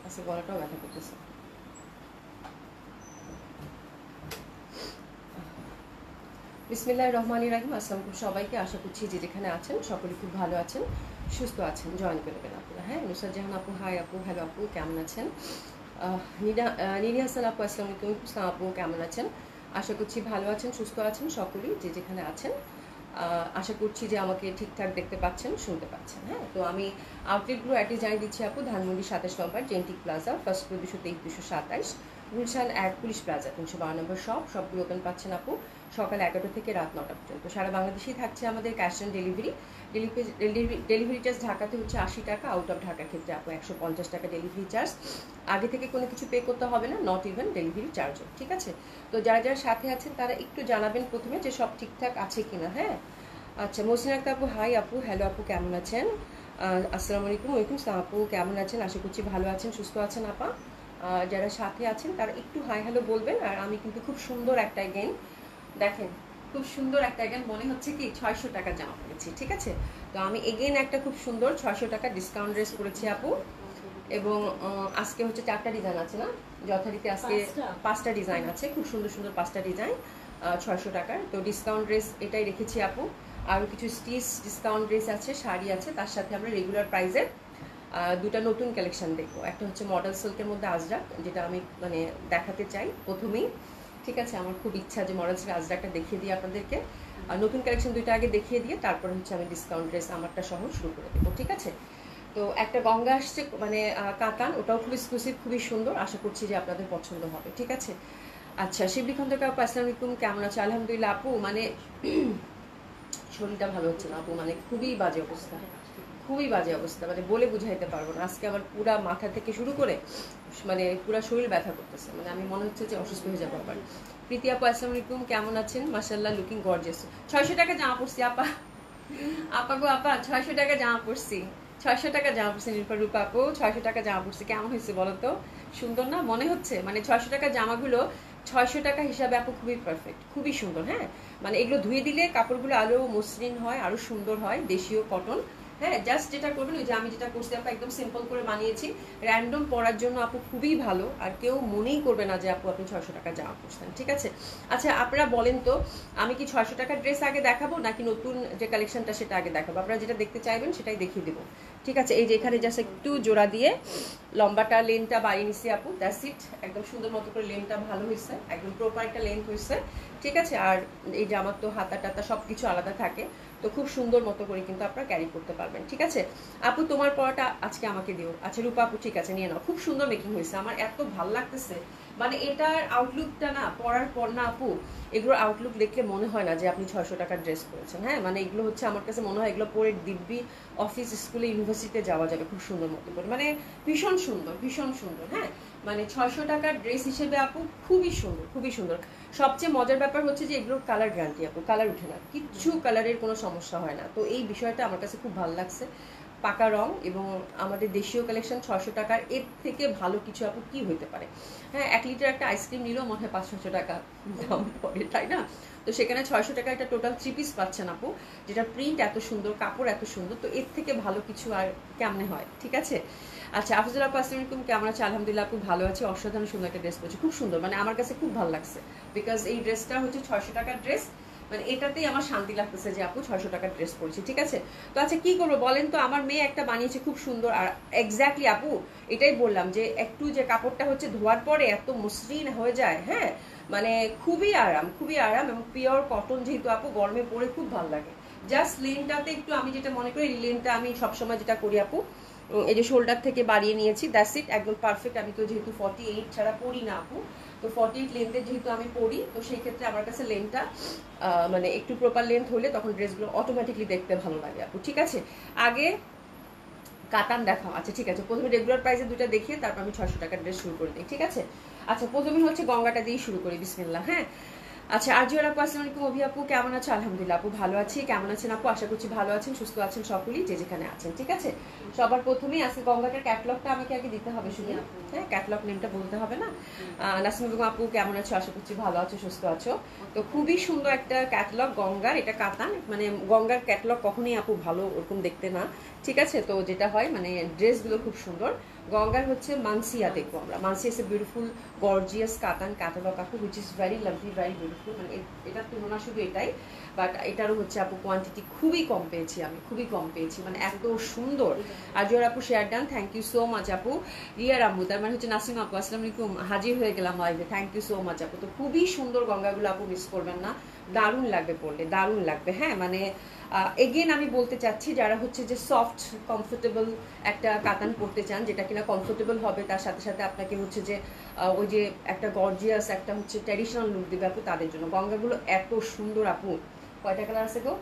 আচ্ছা, গলাটাও ব্যথা করতেছে। বিসমিল্লাহির রহমানির রহিম। আসসালামু আলাইকুম সবাইকে। আশা করছি যে যেখানে আছেন সকলে খুব ভালো আছেন, সুস্থ আছেন। জয়েন করবেন আপনারা। হ্যাঁ, নুসরাত জাহান আপু, হাই আপু, হ্যালো আপু, কেমন আছেন? নিনি হাসান আপু, আসসালামু আলাইকুম। ইসলাম আপু, কেমন আছেন? আশা করছি ভালো আছেন, সুস্থ আছেন সকলেই যে যেখানে আছেন। আশা করছি যে আমাকে ঠিকঠাক দেখতে পাচ্ছেন, শুনতে পাচ্ছেন। হ্যাঁ, তো আমি আউটলেটগুলো অ্যাড্রেস জানিয়ে দিচ্ছি আপু। ধানমন্ডি 27 নম্বর জেন্টিক plaza, first floor 223 227, Gulshan 1 police plaza 312 নম্বর শপ। সবগুলো ওপেন পাচ্ছেন আপু সকাল 11টা থেকে রাত 9টা পর্যন্ত। সারা বাংলাদেশেই থাকছে আমাদের cash on delivery. Delivery charge ঢাকাতে হচ্ছে 80 টাকা, আউট অফ ঢাকার ক্ষেত্রে আপু 150 টাকা ডেলিভারি চার্জ। আগে থেকে কোনো কিছু পে করতে হবে না, নট ইভেন ডেলিভারি চার্জও। ঠিক আছে, তো যারা যারা সাথে আছেন তারা একটু জানাবেন প্রথমে যে সব ঠিকঠাক আছে কিনা। হ্যাঁ, আচ্ছা, মহসিন আক্তার আপু, হাই আপু, হ্যালো আপু, কেমন আছেন? আসসালামু আলাইকুম। ওয়ালাইকুম আসসালাম আপু, কেমন আছেন? আশা করছি ভালো আছেন, সুস্থ আছেন আপা। যারা সাথে আছেন তারা একটু হাই হ্যালো বলবেন। আর আমি কিন্তু খুব সুন্দর একটা গেন, দেখেন খুব সুন্দর একটা গেন, মনে হচ্ছে কি 600 টাকা জামা পড়েছি। ঠিক আছে, তো আমি এগেন একটা খুব সুন্দর 600 টাকা ডিসকাউন্ট ড্রেস করেছি আপু। এবং আজকে হচ্ছে 4টা ডিজাইন আছে না, যথারীতি আজকে 5টা ডিজাইন আছে, খুব সুন্দর সুন্দর 5টা ডিজাইন 600 টাকার। তো ডিসকাউন্ট ড্রেস এটাই রেখেছি আপু। আরও কিছু স্টিচ ডিসকাউন্ট ড্রেস আছে, শাড়ি আছে, তার সাথে আমরা রেগুলার প্রাইসে দুটা নতুন কালেকশন দেখবো। একটা হচ্ছে মডেল সিল্কের মধ্যে আজরাক, যেটা আমি মানে দেখাতে চাই প্রথমেই। ঠিক আছে, আমার খুব ইচ্ছা যে মডেল সিল্ক আজরাকটা দেখিয়ে দিই আপনাদেরকে। আর নতুন কালেকশন দুইটা আগে দেখিয়ে দিয়ে তারপরে হচ্ছে আমি ডিসকাউন্ট ড্রেস আমারটা সহ শুরু করে দেবো। ঠিক আছে, তো একটা গঙ্গা আসছে মানে কাতান, ওটাও খুব এক্সক্লুসিভ, খুবই সুন্দর। আশা করছি যে আপনাদের পছন্দ হবে। ঠিক আছে, আচ্ছা, শিবলি খন্দকার আপু, আসসালামু আলাইকুম, কেমন আছে? আলহামদুলিল্লাহ আপু, মানে শরীরটা ভালো হচ্ছে না আপু, মানে খুবই বাজে অবস্থা, খুবই বাজে অবস্থা, মানে বলে বুঝাইতে পারবো না। আজকে আমার পুরা মাথা থেকে শুরু করে মানে পুরা শরীর ব্যথা করতেছে, মানে আমি মনে হচ্ছে যে অসুস্থ হয়ে যাবো আবার। প্রীতি আপু, আসসালামু আলাইকুম, কেমন আছেন? মাশাআল্লাহ, লুকিং গর্জিয়াস। 600 টাকা জামা পড়ছি আপা, আপা গো আপা, 600 টাকা জামা পড়ছি, 600 টাকা জামা পড়ছি। নিরূপা রূপা আপু, 600 টাকা জামা পড়ছি, কেমন হয়েছে বলো তো? সুন্দর না মনে হচ্ছে? মানে 600 টাকা জামাগুলো 600 টাকা হিসাবে আপু খুবই পারফেক্ট, খুবই সুন্দর। হ্যাঁ, মানে এগুলো ধুয়ে দিলে কাপড়গুলো আরও মসৃণ হয়, আরও সুন্দর হয়, দেশীয় কটন। হ্যাঁ, জাস্ট যেটা করবেন ওই যে আমি যেটা করছি আপু, একদম সিম্পল করে বানিয়েছি, র্যান্ডম পরার জন্য আপু খুবই ভালো। আর কেউ মনেই করবে না যে আপু আপনি 600 টাকা জামা পরছেন। ঠিক আছে, আচ্ছা আপনারা বলেন তো, আমি কি 600 টাকার ড্রেস আগে দেখাবো নাকি নতুন যে কালেকশনটা সেটা আগে দেখাবো? আপনারা যেটা দেখতে চাইবেন সেটাই দেখিয়ে দেবো। ঠিক আছে, এই যে এখানে জাস্ট একটু জোড়া দিয়ে লম্বাটা লেনটা বাড়িয়ে নিছি আপু, দ্যাটস ইট। একদম সুন্দর মতো করে লেনটা ভালো হয়েছে, একদম প্রপার একটা লেন্থ হয়েছে। ঠিক আছে, আর এই জামার তো হাতা টাতা সব কিছু আলাদা থাকে, তো খুব সুন্দর মতো করে কিন্তু আপনারা ক্যারি করতে পারবেন। ঠিক আছে আপু, তোমার পড়াটা আজকে আমাকে দিও। আচ্ছা রূপা আপু, ঠিক আছে নিয়ে নাও, খুব সুন্দর মেকিং হয়েছে, আমার এত ভালো লাগতেছে। মানে এটার আউটলুকটা না, পরার পর না আপু, এগুলোর আউটলুক দেখলে মনে হয় না যে আপনি 600 টাকার ড্রেস পরেছেন। হ্যাঁ, মানে এগুলো হচ্ছে আমার কাছে মনে হয় এগুলো পরে দিব্যি অফিস, স্কুলে, ইউনিভার্সিটিতে যাওয়া যাবে খুব সুন্দর মতো করে, মানে ভীষণ সুন্দর, ভীষণ সুন্দর। হ্যাঁ, মানে 600 টাকার ড্রেস হিসেবে আপু খুবই সুন্দর, খুবই সুন্দর। সবচেয়ে মজার ব্যাপার হচ্ছে যে এগুলোর কালার গ্যারান্টি আপু, কালার উঠে না, কিচ্ছু কালারের কোনো সমস্যা হয় না। তো এই বিষয়টা আমার কাছে খুব ভালো লাগছে, পাকা রং এবং আমাদের দেশীয় কালেকশন 600 টাকার, এর থেকে ভালো কিছু আপু কি হইতে পারে? হ্যাঁ, 1 লিটার একটা আইসক্রিম নিলেও মনে হয় 500 টাকা দাম পড়ে, তাই না? তো সেখানে 600 টাকা একটা টোটাল 3 পিস পাচ্ছেন আপু, যেটা প্রিন্ট এত সুন্দর, কাপড় এত সুন্দর, তো এর থেকে ভালো কিছু আর কেমনে হয়? ঠিক আছে, আচ্ছা আফজল আপু, আসসালামু আলাইকুম, কেমন আছে? আলহামদুলিল্লাহ আপু, ভালো আছে, অসাধারণ সুন্দর একটা ড্রেস পরেছি, খুব সুন্দর, মানে আমার কাছে খুব ভালো লাগছে। বিকজ এই ড্রেসটা হচ্ছে 600 টাকার ড্রেস, মানে এটাতেই আমার শান্তি লাগতেছে যে আপু 600 টাকার ড্রেস পরেছি। ঠিক আছে, তো আচ্ছা কি করবো বলেন তো, আমার মেয়ে একটা বানিয়েছে খুব সুন্দর। আর এক্স্যাক্টলি আপু এটাই বললাম যে একটু যে কাপড়টা হচ্ছে ধোয়ার পরে এত মসৃণ হয়ে যায়। হ্যাঁ, মানে খুবই আরাম, খুবই আরাম, এবং পিওর কটন, যেহেতু আপু গরমে পরে খুব ভালো লাগে। জাস্ট লেনটাতে একটু, আমি যেটা মনে করি লেনটা আমি সবসময় যেটা করি আপু, এই যে শোল্ডার থেকে বাড়িয়ে নিয়েছি, দ্যাটস ইট, একদম পারফেক্ট। আমি তো যেহেতু 48 ছাড়া পরি না আপু, তো 48 লেন্থের যেহেতু আমি পরি, তো সেই ক্ষেত্রে আমার কাছে লেন্থটা মানে একটু প্রপার লেন্থ হলে তখন ড্রেসগুলো অটোমেটিকলি দেখতে ভালো লাগে আপু। ঠিক আছে, আগে কাতান দেখাও। আচ্ছা ঠিক আছে, প্রথমে রেগুলার প্রাইসে দুটো দেখিয়ে তারপর আমি 600 টাকার ড্রেস শুরু করে দিই। ঠিক আছে, আচ্ছা প্রথমে হচ্ছে গঙ্গাটা দিয়ে শুরু করি, বিসমিল্লাহ। হ্যাঁ, আচ্ছা আরজিওর আপু আসসালামু আলাইকুম। অভি আপু কেমন আছো? আলহামদুলিল্লাহ আপু ভালো আছি। কেমন আছেন আপু? আশা করছি ভালো আছেন, সুস্থ আছেন সকলেই যে যেখানে আছেন। ঠিক আছে, সবার প্রথমেই আজকে গঙ্গাটার ক্যাটলগটা আমাকে আগে দিতে হবে শুধু। হ্যাঁ, ক্যাটলগ নেমটা বলতে হবে না। নাসিমা বেগম আপু কেমন আছো? আশা করছি ভালো আছো, সুস্থ আছো। তো খুবই সুন্দর একটা ক্যাটলগ গঙ্গার, এটা কাতান। মানে গঙ্গার ক্যাটলগ কখনোই আপু ভালো ওরকম দেখতে না। ঠিক আছে, তো যেটা হয় মানে ড্রেসগুলো খুব সুন্দর। গঙ্গার হচ্ছে মানসিয়া দেখবো আমরা। মানসিয়া ইজ এ বিউটিফুল গর্জিয়াস কাতান ক্যাটালগ আপু, which is very lovely, very beautiful. মানে এটার তুলনা শুধু এটাই, বাট এটারও হচ্ছে আপু কোয়ান্টিটি খুবই কম পেয়েছি আমি, খুবই কম পেয়েছি, মানে এত সুন্দর। আর জোর আপু share done, thank you so much আপু। রিয়ার আম্মু তার মানে হচ্ছে নাসিম আপু আসসালামু আলাইকুম, হাজির হয়ে গেলাম লাইভে, থ্যাংক ইউ সো মাচ আপু। তো খুবই সুন্দর গঙ্গাগুলো আপু, মিস করবেন না, দারুণ লাগবে পড়লে, দারুণ লাগবে। হ্যাঁ মানে এগেন আমি বলতে চাচ্ছি যারা হচ্ছে যে সফট কমফোর্টেবল একটা কাতান পরতে চান, যেটা কিনা কমফোর্টেবল হবে, তার সাথে সাথে আপনাকে হচ্ছে যে ওই যে একটা গর্জিয়াস একটা হচ্ছে ট্র্যাডিশনাল লুক দেবে আপু, তাদের জন্য গঙ্গাগুলো এত সুন্দর আপু। কয়টা কালার আছে গো?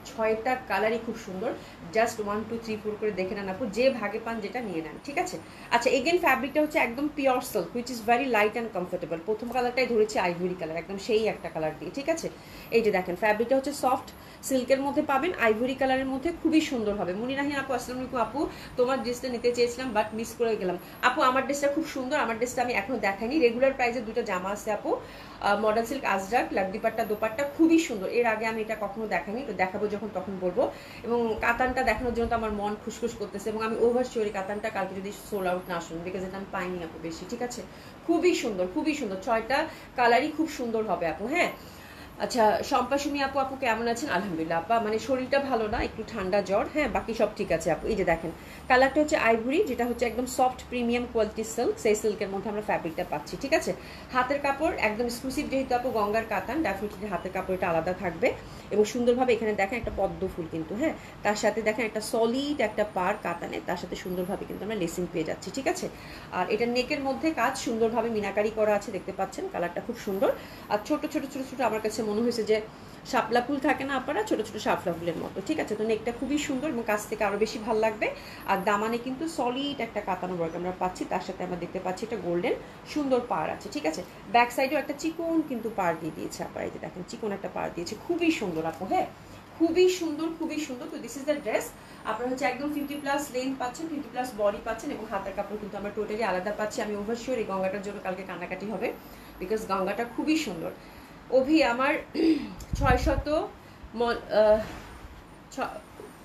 6টা কালারই খুব সুন্দর। জাস্ট 1 2 3 4 করে দেখে নেন আপু, যে ভাগে পান যেটা নিয়ে নেন। ঠিক আছে, আচ্ছা এগেন ফ্যাব্রিকটা হচ্ছে একদম pure silk, which is very light and comfortable. প্রথম কালারটাই ধরেছি আইভরি কালার, একদম সেই একটা কালার দিয়ে। ঠিক আছে, এই যে দেখেন ফ্যাব্রিকটা হচ্ছে সফট সিল্কের মধ্যে পাবেন, আইভরি কালারের মধ্যে, খুবই সুন্দর হবে। মুনিরাহিন আপু আসসালামু আলাইকুম আপু, তোমার ড্রেসটা নিতে চেয়েছিলাম বাট মিস করে গেলাম আপু। আমার ড্রেসটা খুব সুন্দর, আমার ড্রেসটা আমি এখনো দেখাইনি। রেগুলার প্রাইসে দুটো জামা আছে আপু, মডেল সিল্ক আজরাক লাকদিপাট্টা দোপাট্টা, খুবই সুন্দর। এর আগে আমি এটা কখনো দেখাইনি, তো দেখাবো যখন তখন বলবো। এবং কাতানটা দেখানোর জন্য তো আমার মন খুশখুশ করতেছে, এবং আমি ওভার শিওরি কাতানটা কালকে যদি সোল আউট না শুনুন, বিকজ এটা আমি পাইনি আপু বেশি। ঠিক আছে, খুবই সুন্দর, খুবই সুন্দর, 6টা কালারই খুব সুন্দর হবে আপু। হ্যাঁ, আচ্ছা শম্পা সুমি আপু, আপু কেমন আছেন? আলহামদুলিল্লাহ আপা, মানে শরীরটা ভালো না, একটু ঠান্ডা জ্বর। হ্যাঁ, বাকি সব ঠিক আছে আপু। এই যে দেখেন কালারটা হচ্ছে আইভরি, যেটা হচ্ছে একদম সফট প্রিমিয়াম কোয়ালিটি সিল্ক, সেই সিল্কের মধ্যে আমরা ফ্যাব্রিকটা পাচ্ছি। ঠিক আছে, হাতের কাপড় একদম এক্সক্লুসিভ, যেহেতু আপু গঙ্গার কাতান, ডেফিনেটলি হাতের কাপড়টা আলাদা থাকবে। এবং সুন্দরভাবে এখানে দেখেন একটা পদ্ম ফুল কিন্তু, হ্যাঁ তার সাথে দেখেন একটা সলিড একটা পার কাতানে, তার সাথে সুন্দরভাবে কিন্তু আমরা লেসিং পেয়ে যাচ্ছি। ঠিক আছে, আর এটা নেকের মধ্যে কাজ সুন্দরভাবে মিনাকারি করা আছে, দেখতে পাচ্ছেন কালারটা খুব সুন্দর। আর ছোট ছোট ছোট ছোট আমার কাছে মনে হয়েছে যে শাপলা ফুল থাকে না আপনারা, ছোট ছোট শাপলা ফুলের মতো। ঠিক আছে, তো নেকটা খুবই সুন্দর এবং কাছ থেকে আরো বেশি ভালো লাগবে। আর দামানে কিন্তু সলিড একটা কাতানো ওয়ার্ক আমরা পাচ্ছি, তার সাথে আমরা দেখতে পাচ্ছি একটা গোল্ডেন সুন্দর পার আছে। ঠিক আছে, ব্যাক সাইডেও একটা চিকন কিন্তু পার দিয়ে দিয়েছে আপনারা, এই যে দেখেন চিকন একটা পার দিয়েছে, খুবই সুন্দর আপু। হ্যাঁ, খুবই সুন্দর, খুবই সুন্দর। তো দিস ইজ দ্য ড্রেস। আপনারা হচ্ছে একদম 50+ লেন্থ পাচ্ছেন, 50+ বডি পাচ্ছেন, এবং হাতের কাপড় কিন্তু আমরা টোটালি আলাদা পাচ্ছি। আমি ওভার শিওর এই গঙ্গাটার জন্য কালকে কান্নাকাটি হবে, বিকজ গঙ্গাটা খুবই সুন্দর। অভি আমার 600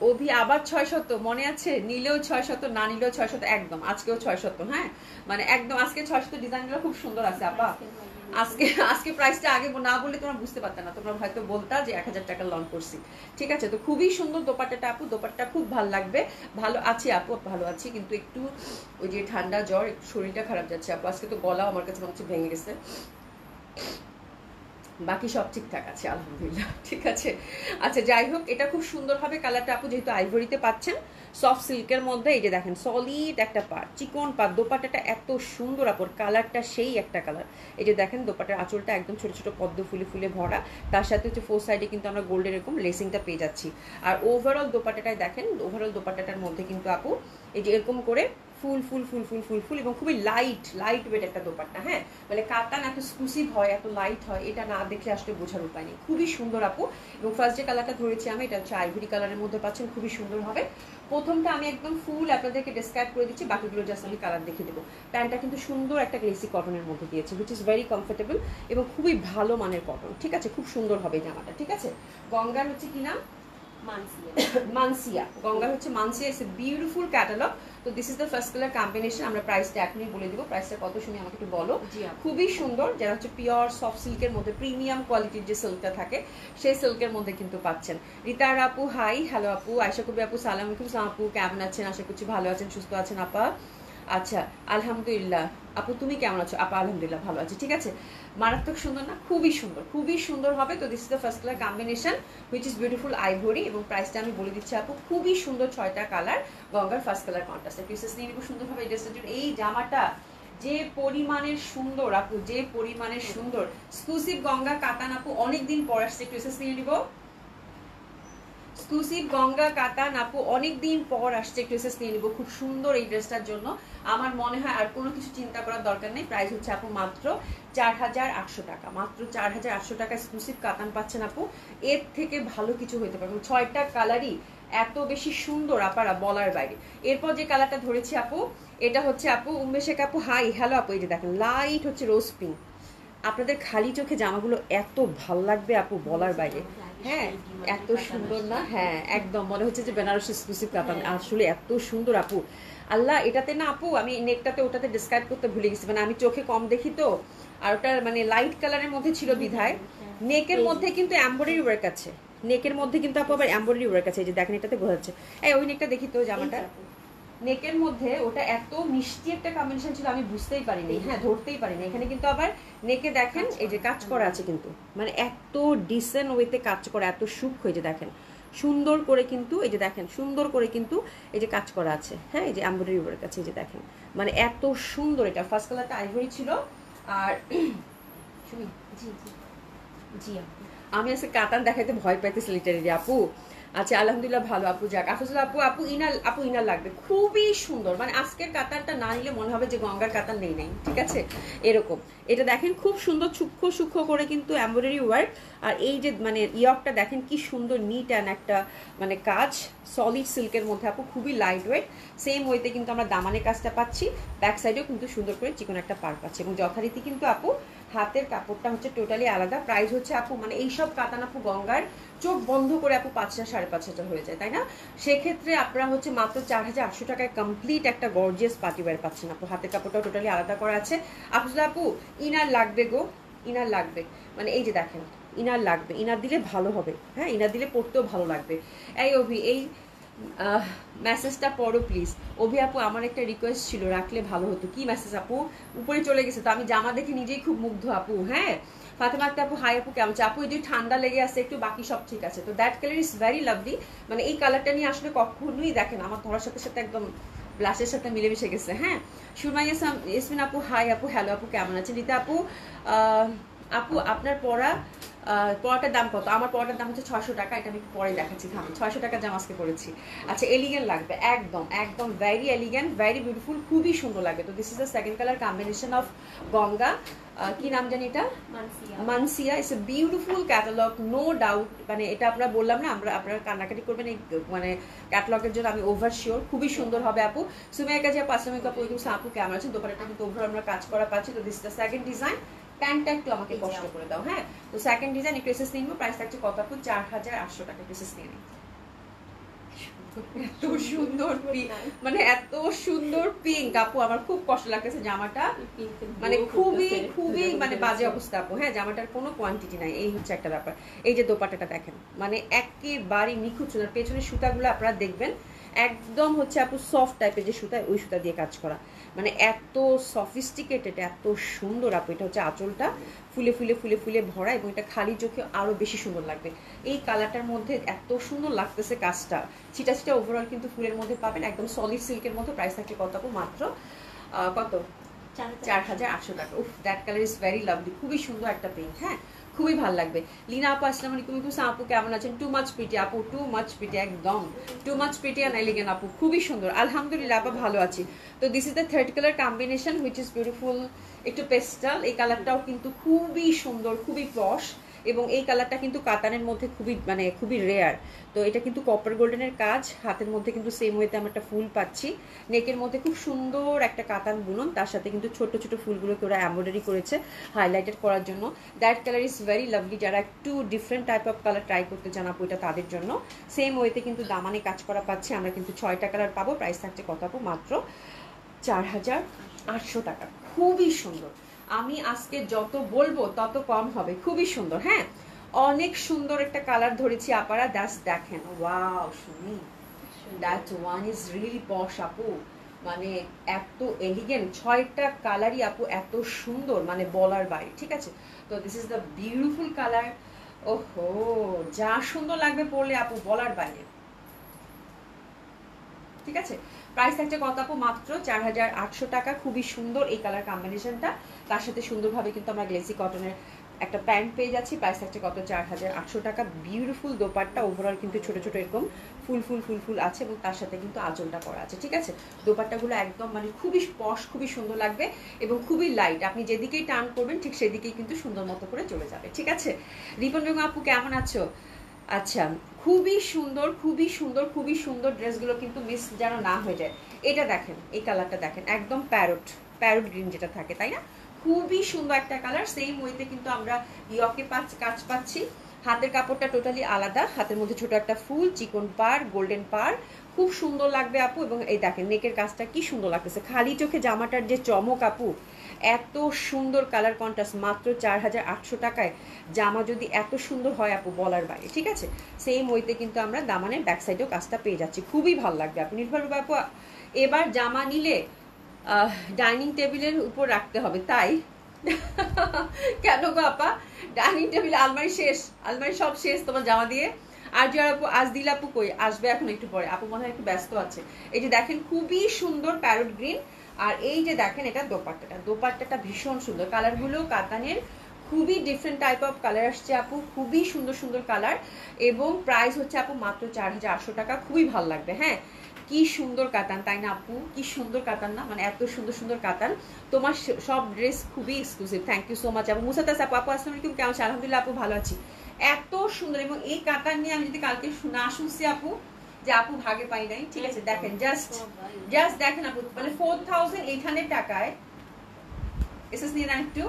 অভি আবার 600 মনে আছে? নিলেও 600, না নিলেও 600, একদম আজকেও 600। হ্যাঁ মানে একদম আজকে 600। ডিজাইনগুলো খুব সুন্দর আছে আপা। আজকে আজকে প্রাইসটা আগে না বললে তোমরা বুঝতে পারতে না, তোমরা হয়তো বলতা যে 1000 টাকা লঞ্চ করছি। ঠিক আছে, তো খুবই সুন্দর দোপাট্টাটা আপু, দোপাট্টা খুব ভালো লাগবে। ভালো আছি আপু, ভালো আছি, কিন্তু একটু ওই যে ঠান্ডা জ্বর, একটু শরীরটা খারাপ যাচ্ছে আপু। আজকে তো গলাও আমার কাছে মনে হচ্ছে ভেঙে গেছে, বাকি সব ঠিকঠাক আছে আলহামদুলিল্লাহ। ঠিক আছে, আচ্ছা যাই হোক, এটা খুব সুন্দর হবে কালারটা আপু, যেহেতু আইভরিতে পাচ্ছেন সফট সিল্কের মধ্যে। এই যে দেখেন সলিড একটা পার, চিকন পার, দোপাট্টাটা এত সুন্দর আপুর, কালারটা সেই একটা কালার। এই যে দেখেন দোপাট্টার আঁচলটা একদম ছোট ছোট পদ্ম ফুলে ফুলে ভরা, তার সাথে হচ্ছে 4 সাইডে কিন্তু আমরা গোল্ডের এরকম লেসিংটা পেয়ে যাচ্ছি। আর ওভারঅল দোপাট্টাটায় দেখেন, ওভারঅল দোপাট্টাটার মধ্যে কিন্তু আপু এই যে এরকম করে ফুল ফুল ফুল ফুল ফুল ফুল, এবং খুবই লাইট ওয়েট একটা দোপাট্টা। হ্যাঁ মানে কাতান এত এক্সক্লুসিভ হয়, এত লাইট হয়, এটা না দেখলে আসলে বোঝার উপায় নেই। খুবই সুন্দর আপু। এবং ফার্স্ট যে কালারটা ধরেছি আমি, এটা হচ্ছে আইভরি কালারের মধ্যে পাচ্ছেন, খুবই সুন্দর হবে। প্রথমটা আমি একদম ফুল আপনাদেরকে ডেসক্রাইব করে দিচ্ছি, বাকিগুলো জাস্ট আমি কালার দেখে দেবো। প্যান্টটা কিন্তু সুন্দর একটা গ্লেসি কটনের মধ্যে দিয়েছে, হুইচ ইজ ভেরি কমফোর্টেবল এবং খুবই ভালো মানের কটন। ঠিক আছে, খুব সুন্দর হবে জামাটা। ঠিক আছে, গঙ্গার হচ্ছে কি নাম? মানসিয়া। গঙ্গার হচ্ছে মানসিয়া, ইটস এ বিউটিফুল ক্যাটালগ। তো this is the first colour combination. আমরা প্রাইসটা এখনই বলে দিব, প্রাইসটা কত শুনে আমাকে একটু বলো। খুবই সুন্দর, যারা হচ্ছে পিওর সফট সিল্কের মধ্যে প্রিমিয়াম কোয়ালিটির যে সিল্কটা থাকে, সেই সিল্কের মধ্যে কিন্তু পাচ্ছেন। রিতার আপু হাই, হ্যালো আপু। আয়শা কবি আপু সালাম আলাইকুম। আপু কেমন আছেন? আশা করছি ভালো আছেন, সুস্থ আছেন আপা। আচ্ছা আলহামদুলিল্লাহ আপু, তুমি কেমন আছো? আপা আলহামদুলিল্লাহ ভালো আছি। ঠিক আছে, মারাত্মক সুন্দর না? খুবই সুন্দর, খুবই সুন্দর হবে। তো this is the first colour combination, which is beautiful ivory. এবং প্রাইসটা আমি বলে দিচ্ছি আপু, খুবই সুন্দর, 6টা কালার, গঙ্গার ফার্স্ট কালার কন্ট্রাস্টে পিসেস নিয়ে নিব সুন্দরভাবে। এই ড্রেসটার জন্য এই জামাটা যে পরিমাণের সুন্দর আপু, যে পরিমাণের সুন্দর, এক্সক্লুসিভ গঙ্গা কাতান আপু, অনেকদিন পর আসছে। পিসেস নিয়ে নিব এক্সক্লুসিভ গঙ্গা কাতান আপু অনেকদিন পর আসছে, একটু এসে নিয়ে নিবো, খুব সুন্দর এই ড্রেসটার জন্য। আমার মনে হয় আর কোনো কিছু চিন্তা করার দরকার নেই। প্রাইস হচ্ছে আপু মাত্র 4800 টাকা, মাত্র 4800 টাকা এক্সক্লুসিভ কাতান পাচ্ছেন আপু। এর থেকে ভালো কিছু হইতে পারবে, 6টা কালারই এত বেশি সুন্দর আপারা বলার বাইরে। এরপর যে কালারটা ধরেছি আপু, এটা হচ্ছে আপু উমেশেক আপু, হাই হ্যালো আপু, এই যে দেখেন লাইট হচ্ছে রোজ পিঙ্ক। আপনাদের খালি চোখে জামাগুলো এত ভাল লাগবে আপু বলার বাইরে। হ্যাঁ এত সুন্দর না, হ্যাঁ একদম মনে হচ্ছে যে বেনারসি এক্সক্লুসিভ কাতান, আসলে এত সুন্দর আপু। আল্লাহ, এটাতে না আপু আমি নেকটাতে ওটাতে ডিসক্রাইব করতে ভুলে গেছি, মানে আমি চোখে কম দেখি তো, আর ওটা মানে লাইট কালারের মধ্যে ছিল বিধায়। নেকের মধ্যে কিন্তু এমব্রয়ডারি ওয়ার্ক আছে, নেকের মধ্যে কিন্তু আপু আবার এমব্রয়ডারি ওয়ার্ক আছে, এই যে দেখেন এটাতে বোঝা যাচ্ছে। এই ওই নেকটা দেখি তো জামাটা, নেকের মধ্যে ওটা এত মিষ্টি একটা কম্বিনেশন ছিল আমি বুঝতেই পারিনি, হ্যাঁ ধরতেই পারিনি। এখানে কিন্তু আবার নেকে দেখেন এই যে কাজ করা আছে কিন্তু, মানে এত ডিসেন্ট ওয়েতে কাজ করা, এত সূক্ষ্ম, এই যে দেখেন সুন্দর করে কিন্তু, এই যে দেখেন সুন্দর করে কিন্তু এই যে কাজ করা আছে, হ্যাঁ এই যে এমব্রয়ডারি ওয়ার্ক আছে, এই যে দেখেন মানে এত সুন্দর। এটা ফার্স্ট কালারটা আইভরি ছিল। আর শুনি জি জি জি আপু, আমি আজকে কাতান দেখাইতে ভয় পাইতেছি লিটারেরি আপু। আচ্ছা আলহামদুলিল্লাহ ভালো আপু। যাক আফজল আপু, আপু ইনার লাগবে, খুবই সুন্দর, মানে আজকের কাতারটা না নিলে মনে হবে যে গঙ্গার কাতার নেই নাই, ঠিক আছে এরকম। এটা দেখেন খুব সুন্দর সূক্ষ্ম সূক্ষ্ম করে কিন্তু এমব্রয়ডারি ওয়ার্ক। আর এই যে মানে ইয়কটা দেখেন কি সুন্দর নিট অ্যান্ড একটা মানে কাজ, সলিড সিল্কের মধ্যে আপু, খুবই লাইট ওয়েট। সেম ওয়েতে কিন্তু আমরা দামানের কাজটা পাচ্ছি, ব্যাক সাইডেও কিন্তু সুন্দর করে চিকন একটা পার পাচ্ছি, এবং যথারীতি কিন্তু আপু হাতের কাপড়টা হচ্ছে টোটালি আলাদা। প্রাইস হচ্ছে আপু মানে এইসব কাতান আপু গঙ্গার চোখ বন্ধ করে আপু 5,000 5,500 হয়ে যায়, তাই না? সেক্ষেত্রে আপনারা হচ্ছে মাত্র 4800 টাকায় কমপ্লিট একটা গর্জিয়াস পার্টি ওয়্যার পাচ্ছেন আপু। হাতের কাপড়টাও টোটালি আলাদা করা আছে। আফজল আপু ইনার লাগবে গো, ইনার লাগবে, মানে এই যে দেখেন ইনার লাগবে, ইনার দিলে ভালো হবে, হ্যাঁ ইনার দিলে পড়তেও ভালো লাগবে। এই অভি এই মেসেজটা পড়ো প্লিজ। অভি আপু আমার একটা রিকোয়েস্ট ছিল, রাখলে ভালো হতো। কি মেসেজ আপু? উপরে চলে গেছে তো, আমি জামা দেখে নিজেই খুব মুগ্ধ আপু। হ্যাঁ ফাতেমা আক্তার আপু, হাই আপু কেমন আছে? আপু এই যে ঠান্ডা লেগে আছে একটু, বাকি সব ঠিক আছে। তো that colour is very lovely, মানে এই কালারটা নিয়ে আসলে কখনোই দেখেন আমার ধরার সাথে সাথে একদম ব্লাশের সাথে মিলেমিশে গেছে। হ্যাঁ সুরমাই ইয়াসমিন আপু, হাই আপু হ্যালো আপু কেমন আছেন? রীতা আপু, আপু আপনার পড়াটার দাম কত? আমার পড়াটার দাম হচ্ছে 600 টাকা। এটা আমি পরে দেখাচ্ছি, থাম 600 টাকা জামা আজকে পড়েছি। আচ্ছা এলিগেন্ট লাগবে, একদম একদম ভেরি এলিগেন্ট, ভেরি বিউটিফুল, খুবই সুন্দর লাগবে। তো this is the second colour combination of Ganga. কি নাম জানি এটা, মানসিয়া। It's a beautiful catalogue, no doubt. মানে এটা আপনারা বললাম না, আপনারা কান্নাকাটি করবেন এই মানে ক্যাটালগের জন্য, আমি ওভার শিওর খুবই সুন্দর হবে আপু। সুমাইয়া কাজী আপু, আসসালামু আলাইকুম আপু, আপু কেমন আছেন? দোপারটা কিন্তু ওভার আমরা কাজ করা পাচ্ছি। তো this is the second design. প্যান্টটা একটু আমাকে কষ্ট করে দাও, হ্যাঁ। তো সেকেন্ড ডিজাইন একটু এসএস নিব, প্রাইস থাকছে কত আপু? 4800 টাকা। এসএস নিয়ে নিই। এত সুন্দর মানে এত সুন্দর পিঙ্ক আপু, আমার খুব কষ্ট লাগতেছে জামাটা, মানে খুবই খুবই মানে বাজে অবস্থা আপু। হ্যাঁ জামাটার কোনো কোয়ান্টিটি নাই, এই হচ্ছে একটা ব্যাপার। এই যে দোপাট্টাটা দেখেন, মানে একেবারে নিখুঁত সুন্দর। পেছনের সুতাগুলো আপনারা দেখবেন একদম হচ্ছে আপু সফট টাইপের যে সুতা, ওই সুতা দিয়ে কাজ করা, মানে এত সফিস্টিকেটেড, এত সুন্দর আপু। এটা হচ্ছে আঁচলটা ফুলে ফুলে ফুলে ফুলে ভরা, এবং এটা খালি চোখে আরো বেশি সুন্দর লাগবে। এই কালারটার মধ্যে এত সুন্দর লাগতেছে কাজটা, ছিটা ছিটা ওভারঅল কিন্তু ফুলের মধ্যে পাবেন, একদম সলিড সিল্কের মধ্যে। প্রাইস থাকছে কত আপু? মাত্র কত? 4800 টাকা। উফ that colour is very lovely, খুবই সুন্দর একটা পিঙ্ক। হ্যাঁ খুবই ভালো লাগবে। লিনা আপু আসসালামু আলাইকুম আপু কেমন আছেন? টু মাচ প্রিটি আপু, টু মাচ প্রিটি, একদম too much pretty and elegant আপু, খুবই সুন্দর। আলহামদুলিল্লাহ আপা ভালো আছি। তো this is the third colour combination which is beautiful, একটু পেস্টাল। এই কালারটাও কিন্তু খুবই সুন্দর, খুবই পশ, এবং এই কালারটা কিন্তু কাতানের মধ্যে খুবই মানে খুবই রেয়ার। তো এটা কিন্তু কপার গোল্ডেনের কাজ, হাতের মধ্যে কিন্তু সেম ওয়েতে আমরা একটা ফুল পাচ্ছি, নেকের মধ্যে খুব সুন্দর একটা কাতান বুনন, তার সাথে কিন্তু ছোট ছোট ফুলগুলোকে ওরা এমব্রয়ডারি করেছে হাইলাইটেড করার জন্য। That colour is very lovely. যারা একটু different type of colour try করতে চান আপু, এটা তাদের জন্য। সেম ওয়েতে কিন্তু দামানে কাজ করা পাচ্ছি আমরা, কিন্তু 6টা কালার পাবো। প্রাইস থাকছে কত আপু? মাত্র 4800 টাকা। খুবই সুন্দর, আমি আজকে যত বলবো তত কম হবে, খুবই সুন্দর। হ্যাঁ অনেক সুন্দর একটা কালার ধরেছি আপারা, দ্যাটস দেখেন, ওয়াও শুনি, দ্যাট ওয়ান ইজ রিয়েলি পশ আপু, মানে এত এলিগেন্ট, 6টা কালারই আপু এত সুন্দর, মানে বলার বাইরে, ঠিক আছে। তো this is the beautiful colour. ওহো যা সুন্দর লাগবে পরলে আপু, বলার বাইরে, ঠিক আছে। প্রাইস থাকছে কত আপু? মাত্র 4800 টাকা। খুবই সুন্দর এই কালার কম্বিনেশনটা, তার সাথে সুন্দরভাবে কিন্তু আমরা গ্লেসি কটনের একটা প্যান্ট পেয়ে যাচ্ছি, প্রাইস থাকছে কত 4800 টাকা। বিউটিফুল দোপাট্টা, ওভারঅল কিন্তু ছোট ছোট এরকম ফুল ফুল ফুল ফুল আছে এবং তার সাথে কিন্তু আঁচলটা করা আছে, ঠিক আছে। দোপাট্টাগুলো একদম মানে খুবই পশ, খুবই সুন্দর লাগবে এবং খুবই লাইট, আপনি যেদিকেই টার্ন করবেন ঠিক সেদিকেই কিন্তু সুন্দর মতো করে চলে যাবে, ঠিক আছে। রিপন বেগম আপু কেমন আছো? আচ্ছা, খুবই সুন্দর খুবই সুন্দর খুবই সুন্দর ড্রেসগুলো কিন্তু মিস যেন না হয়ে যায়। এটা দেখেন, এই কালারটা দেখেন, একদম প্যারট প্যারট গ্রিন যেটা থাকে, তাই না? খুবই সুন্দর একটা কালার। সেম ওয়েতে কিন্তু আমরা ইয়কে কাজ পাচ্ছি। হাতের কাপড়টা টোটালি আলাদা, হাতের মধ্যে ছোট একটা ফুল, চিকন পার, গোল্ডেন পার, খুব সুন্দর লাগবে আপু। এবং এই দেখেন নেকের কাজটা কি সুন্দর লাগতেছে, খালি চোখে জামাটার যে চমক আপু, এত সুন্দর কালার কন্ট্রাস্ট, মাত্র 4800 টাকায় জামা যদি এত সুন্দর হয় আপু বলার বাইরে, ঠিক আছে। সেম ওয়েতে কিন্তু আমরা দামানের ব্যাক সাইডেও কাজটা পেয়ে যাচ্ছি, খুবই ভালো লাগবে আপু। নির্ভর আপু এবার জামা নিলে ডাইনিং টেবিলের উপর রাখতে হবে, তাই কেন গো আপা? ডাইনিং টেবিল আলমারি শেষ, আলমারি সব শেষ তোমার জামা দিয়ে। আর যে আপু আজ দিল আপু কই আসবে এখন একটু পরে, আপু মনে হয় একটু ব্যস্ত আছে। এই যে দেখেন খুবই সুন্দর প্যারট গ্রিন, আর এই যে দেখেন এটা দোপাট্টাটা ভীষণ সুন্দর, কালারগুলো কাতানের খুবই ডিফারেন্ট টাইপ অফ কালার আসছে আপু, খুবই সুন্দর সুন্দর কালার এবং প্রাইস হচ্ছে আপু মাত্র 4800 টাকা। খুবই ভালো লাগবে। হ্যাঁ, কি সুন্দর কাতান, তাই না আপু? কি সুন্দর কাতান না, মানে এত সুন্দর সুন্দর কাতান। তোমার সব ড্রেস খুবই exclusive. Thank you so much আপু। মুসাতাস আপু, আপু আসসালামু আলাইকুম, কেমন আছেন? আলহামদুলিল্লাহ আপু ভালো আছি। এত সুন্দর, এবং এই কাতান নিয়ে আমি যদি কালকে না শুনছি আপু যে আপু ভাগে পাই নাই, ঠিক আছে। দেখেন জাস্ট দেখেন আপু, মানে 4800 টাকায় এসএস নিয়ে নেন একটু,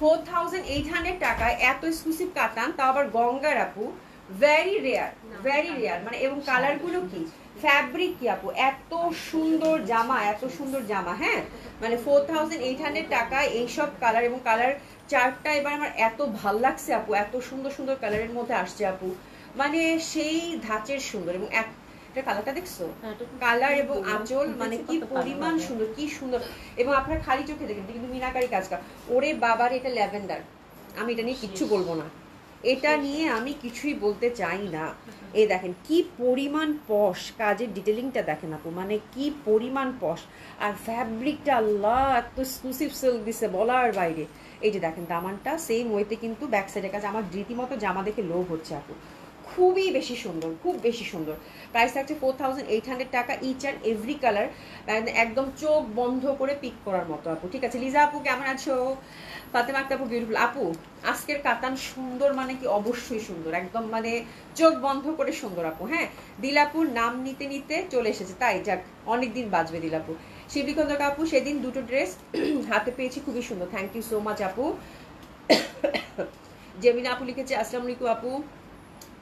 4800 টাকায় এত এক্সক্লুসিভ কাতান, তাও আবার গঙ্গার আপু, ভেরি রেয়ার মানে। এবং কালার গুলো কি, ফ্যাব্রিক কি আপু, এত সুন্দর জামা, এত সুন্দর জামা। হ্যাঁ, মানে 4800 টাকায় এইসব কালার, এবং কালার চারটা এবার আমার এত ভাল লাগছে আপু, এত সুন্দর সুন্দর কালারের মধ্যে আসছে আপু, মানে সেই ধাঁচের সুন্দর। এবং কালারটা দেখছো, কালার এবং আঁচল মানে কি পরিমাণ সুন্দর, কি সুন্দর। এবং আপনারা খালি চোখে দেখেন কিন্তু মিনাকারি কাজ করা। ওরে বাবার, এটা ল্যাভেন্ডার, আমি এটা নিয়ে কিচ্ছু বলবো না, এটা নিয়ে আমি কিছুই বলতে চাই না। এই দেখেন কি পরিমাণ পশ, কাজের ডিটেলিংটা দেখেন আপু, মানে কি পরিমাণ পশ। আর ফ্যাব্রিকটা আল্লাহ এত এক্সক্লুসিভ সিল্ক দিছে বলার বাইরে। এই যে দেখেন দামানটা সেম ওয়েতে কিন্তু ব্যাক সাইডের কাজ, আমার রীতিমতো জামা দেখে লোভ হচ্ছে আপু, খুবই বেশি সুন্দর, খুব বেশি সুন্দর। প্রাইস থাকছে 4800 টাকা, ইচ অ্যান্ড এভরি কালার একদম চোখ বন্ধ করে পিক করার মতো আপু, ঠিক আছে। লিজা আপু কেমন আছো? ফাতেমা আক্তার আপু বিউটিফুল আপু, আজকের কাতান সুন্দর মানে কি, অবশ্যই সুন্দর, একদম মানে চোখ বন্ধ করে সুন্দর আপু। হ্যাঁ, দিলাপুর নাম নিতে নিতে চলে এসেছে, তাই যাক অনেকদিন বাজবে দিলাপু। শিবলিকন্দর আপু, সেদিন দুটো ড্রেস হাতে পেয়েছি, খুবই সুন্দর, থ্যাংক ইউ সো মাচ আপু। জেমিনা আপু লিখেছে আসসালামু আলাইকুম আপু,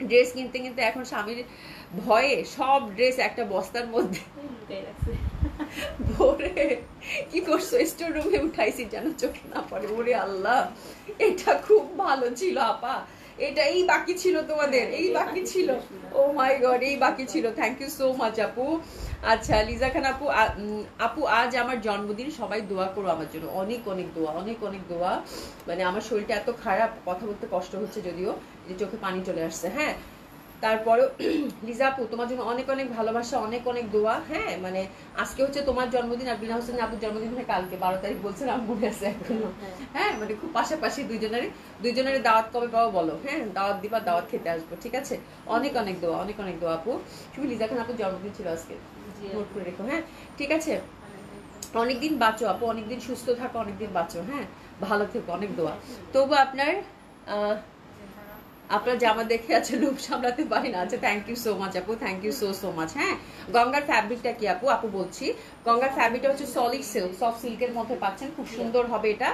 ড্রেস কিনতে কিনতে এখন স্বামীর ভয়ে সব ড্রেস একটা বস্তার মধ্যে ভরে কি করছো, স্টোর রুমে উঠাইছি যেন চোখে না পড়ে। ওরে আল্লাহ, এটা খুব ভালো ছিল আপা, এটা এই বাকি ছিল তোমাদের, এই বাকি ছিল, ও মাই গড, এই বাকি ছিল। থ্যাংক ইউ সো মাচ আপু। আচ্ছা লিজা খান আপু, আপু আজ আমার জন্মদিন, সবাই দোয়া করো আমার জন্য, অনেক অনেক দোয়া, অনেক অনেক দোয়া। মানে আমার শরীরটা এত খারাপ, কথা বলতে কষ্ট হচ্ছে যদিও, যে চোখে পানি চলে আসছে। হ্যাঁ, তারপরেও লিজা আপু তোমার জন্য অনেক অনেক ভালোবাসা, অনেক অনেক দোয়া। হ্যাঁ, মানে আজকে হচ্ছে তোমার জন্মদিন, আর বিনা হোসেন আপুর জন্মদিন হয় কালকে 12 তারিখ বলছেন, আমি মনে আছে এখনো। হ্যাঁ, মানে খুব পাশাপাশি দুইজনের দাওয়াত কবে পাবো বলো? হ্যাঁ, দাওয়াত দিবা, দাওয়াত খেতে আসবো, ঠিক আছে। অনেক অনেক দোয়া, অনেক অনেক দোয়া আপু। শুধু লিজা খান আপুর জন্মদিন ছিল আজকে, নোট করে রেখো। হ্যাঁ, ঠিক আছে, অনেকদিন বাঁচো আপু, অনেকদিন সুস্থ থাকো, অনেকদিন বাঁচো। হ্যাঁ, ভালো থেকো, অনেক দোয়া। তবু আপনার জামা দেখে আছে লোভ সামলাতে পারি না। আচ্ছা, থ্যাংক ইউ সো মাচ আপু, থ্যাংক ইউ সো মাচ। হ্যাঁ, গঙ্গার ফ্যাব্রিকটা কি আপু? আপু বলছি, গঙ্গার ফ্যাব্রিকটা হচ্ছে সলিড সিল্ক, সফট সিল্কের মধ্যে পাচ্ছেন, খুব সুন্দর হবে এটা,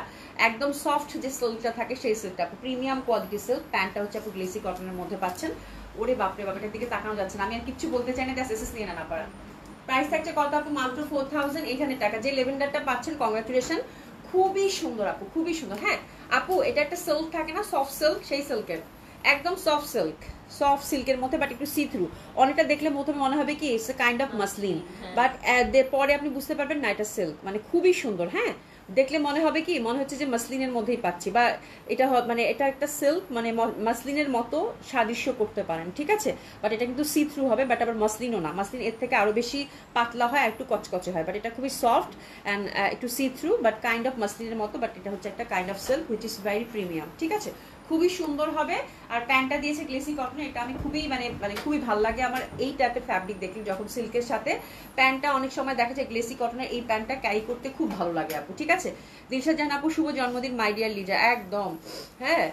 একদম সফট যে সিল্কটা থাকে সেই সিল্কটা আপু, প্রিমিয়াম কোয়ালিটি সিল্ক। প্যান্টটা হচ্ছে আপু গ্লেসি কটনের মধ্যে পাচ্ছেন। ওরে বাপরে বাপ, এটার দিকে তাকানো যাচ্ছে না, আমি আর কিছু বলতে চাই না, জাস্ট এসএস নিয়ে না পারা। প্রাইস থাকছে কত আপু? মাত্র 4800 টাকা। যে লেভেন্ডারটা পাচ্ছেন কংগ্রাচুলেশন, খুবই সুন্দর আপু, খুবই সুন্দর। হ্যাঁ আপু, এটা একটা সিল্ক থাকে না, সফট সিল্ক, সেই সিল্কের, একদম সফট সিল্কের মধ্যে, বাট একটু সি থ্রু। অনেকটা দেখলে প্রথমে মনে হবে কি it's a kind of muslin, but পরে আপনি বুঝতে পারবেন না এটা সিল্ক, মানে খুবই সুন্দর। হ্যাঁ, দেখলে মনে হবে কি, মনে হচ্ছে যে মাসলিনের মধ্যেই পাচ্ছি, বা এটা মানে এটা একটা সিল্ক, মানে মাসলিনের মতো সাদৃশ্য করতে পারেন, ঠিক আছে। বাট এটা কিন্তু সি থ্রু হবে, বাট আবার মাসলিনও না, মাসলিন এর থেকে আরো বেশি পাতলা হয়, একটু কচকচে হয়, বাট এটা খুবই সফট অ্যান্ড একটু see through, but kind of মাসলিনের মতো, বাট এটা হচ্ছে একটা kind of silk which is very premium, ঠিক আছে। খুবই সুন্দর হবে। আর প্যান্টটা দিয়েছে গ্লেসি কটন, এটা আমি খুবই মানে খুবই ভালো লাগে আমার এই টাইপের ফ্যাব্রিক দেখলে, যখন সিল্কের সাথে প্যান্টটা অনেক সময় দেখা যায় গ্লেসি কটনের এই প্যান্টটা ক্যারি করতে খুব ভালো লাগে আপু, ঠিক আছে। দিলশাদ জাহান আপু শুভ জন্মদিন মাই ডিয়ার লিজা, একদম হ্যাঁ